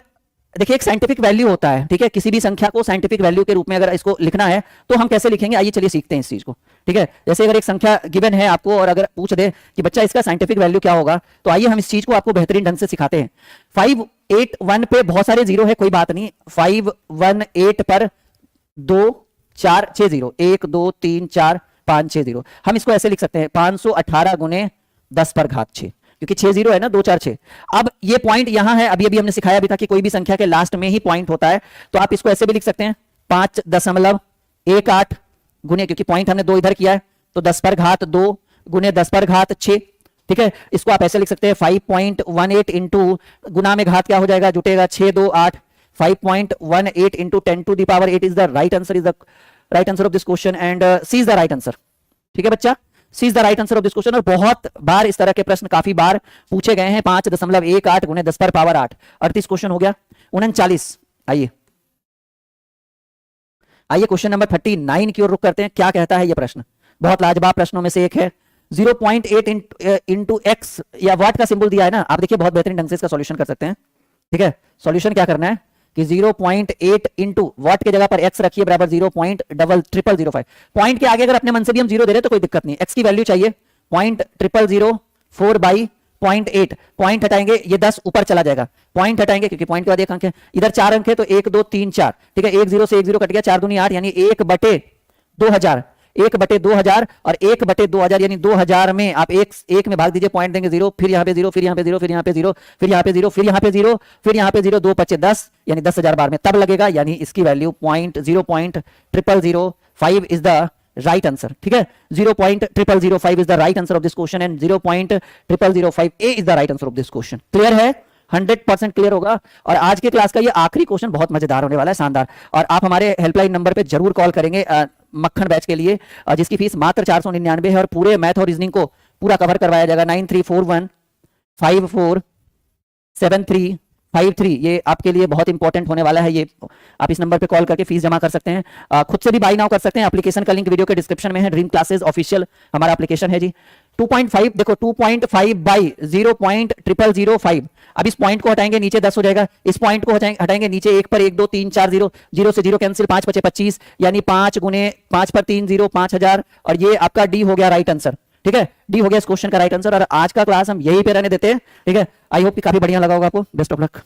देखिए एक साइंटिफिक वैल्यू होता है, ठीक है? किसी भी संख्या को साइंटिफिक वैल्यू के रूप में अगर इसको लिखना है तो हम कैसे लिखेंगे, आइए चलिए सीखते हैं इस चीज को, ठीक है? जैसे अगर एक संख्या गिवन है आपको और अगर पूछ दे कि बच्चा इसका साइंटिफिक वैल्यू क्या होगा, तो आइए हम इस चीज को आपको बेहतरीन ढंग से सिखाते हैं। 581 पे बहुत सारे जीरो है, कोई बात नहीं। 518 पर 2 4 6 0, 1 2 3 4 5 6 0, हम इसको ऐसे लिख सकते हैं 518 गुने 10 पर घात 6, क्योंकि 6 0 है ना, 2 4 6। अब ये पॉइंट यहां है, अभी हमने सिखाया भी था कि कोई भी संख्या के लास्ट में ही पॉइंट होता है, तो आप इसको ऐसे भी लिख सकते हैं 5.18 गुने, क्योंकि पॉइंट हमने 2 इधर किया है, तो 10 पर घात 2 गुने 10 पर घात 6, ठीक है? इसको आप ऐसे लिख सकते हैं 5.18 इंटू, गुना में घात क्या हो जाएगा, जुटेगा 6 2 8, 5.18 into 10 to the power 8 is the right answer, is the right answer of this question, and C is the right answer, ठीक है बच्चा? C is the right answer of this question. और बहुत बार इस तरह के प्रश्न काफी बार पूछे गए हैं। 5.18 गुने 10 पर पावर 8, 38 क्वेश्चन हो गया। 39, आइए क्वेश्चन नंबर 39 की ओर रुक करते हैं। क्या कहता है ये प्रश्न? बहुत लाजवाब प्रश्नों में से एक है। 0.8 इंटू एक्स, या वाट का सिंबल दिया है ना, आप देखिए बहुत बेहतरीन ढंग से इसका सॉल्यूशन कर सकते हैं, ठीक है? सॉल्यूशन क्या करना है कि 0.8 इंटू वाट के जगह पर एक्स रखिए बराबर 0.0005। पॉइंट के आगे अगर अपने मन से भी हम 0 दे रहे तो कोई दिक्कत नहीं, एक्स की वैल्यू चाहिए 0.0004 0.8, पॉइंट हटाएंगे ये 10 ऊपर चला जाएगा, पॉइंट हटाएंगे क्योंकि पॉइंट के बाद एक अंक है, इधर 4 अंक है तो 1 2 3 4, ठीक है? 1 0 से 1 0 कट गया, 4 दूनी 8, यानी 1/2000, 1/2000, और 1/2000 यानी 2000 में आप एक में भाग दीजिए, पॉइंट देंगे 0, फिर यहाँ पे 0, फिर यहाँ पे 0, फिर यहाँ पे 0, फिर यहाँ पे 0, फिर यहाँ पे 0, फिर यहाँ पे 0, 2 5 10, यानी 10,000 बार में तब लगेगा, यानी इसकी value 0.0005 is the right answer, ठीक है? 0.0005 is the right answer of this question, and 0.0005 A is the right answer of this question. Clear है? 100% क्लियर होगा। और आज के क्लास का ये आखिरी क्वेश्चन बहुत मजेदार होने वाला है, शानदार। और आप हमारे हेल्पलाइन नंबर पे जरूर कॉल करेंगे मक्खन बैच के लिए, जिसकी फीस मात्र 499 है, और पूरे मैथ और रीजनिंग को पूरा कवर करवाया जाएगा। 9341547353, ये आपके लिए बहुत इंपॉर्टेंट होने वाला है। ये आप इस नंबर पे कॉल करके फीस जमा कर सकते हैं, खुद से भी बाय नाउ कर सकते हैं। एप्लीकेशन का लिंक वीडियो के डिस्क्रिप्शन में है। ड्रीम क्लासेस ऑफिशियल हमारा एप्लीकेशन है जी। 2.5 देखो, 2.5 बाई 0.0005, अब इस पॉइंट को हटाएंगे नीचे 10 हो जाएगा, इस पॉइंट को हटाएंगे नीचे 1 पर 1 2 3 4 0, 0 से 0 कैंसिल, 5 5 25, यानी 5 गुने 5 पर 3 0, 5000, और ये आपका डी हो गया राइट आंसर, ठीक है? डी हो गया इस क्वेश्चन का राइट आंसर। और आज का क्लास हम यहीं पे रहने देते हैं, ठीक है? आई होप कि काफी बढ़िया लगा होगा आपको। Best of luck.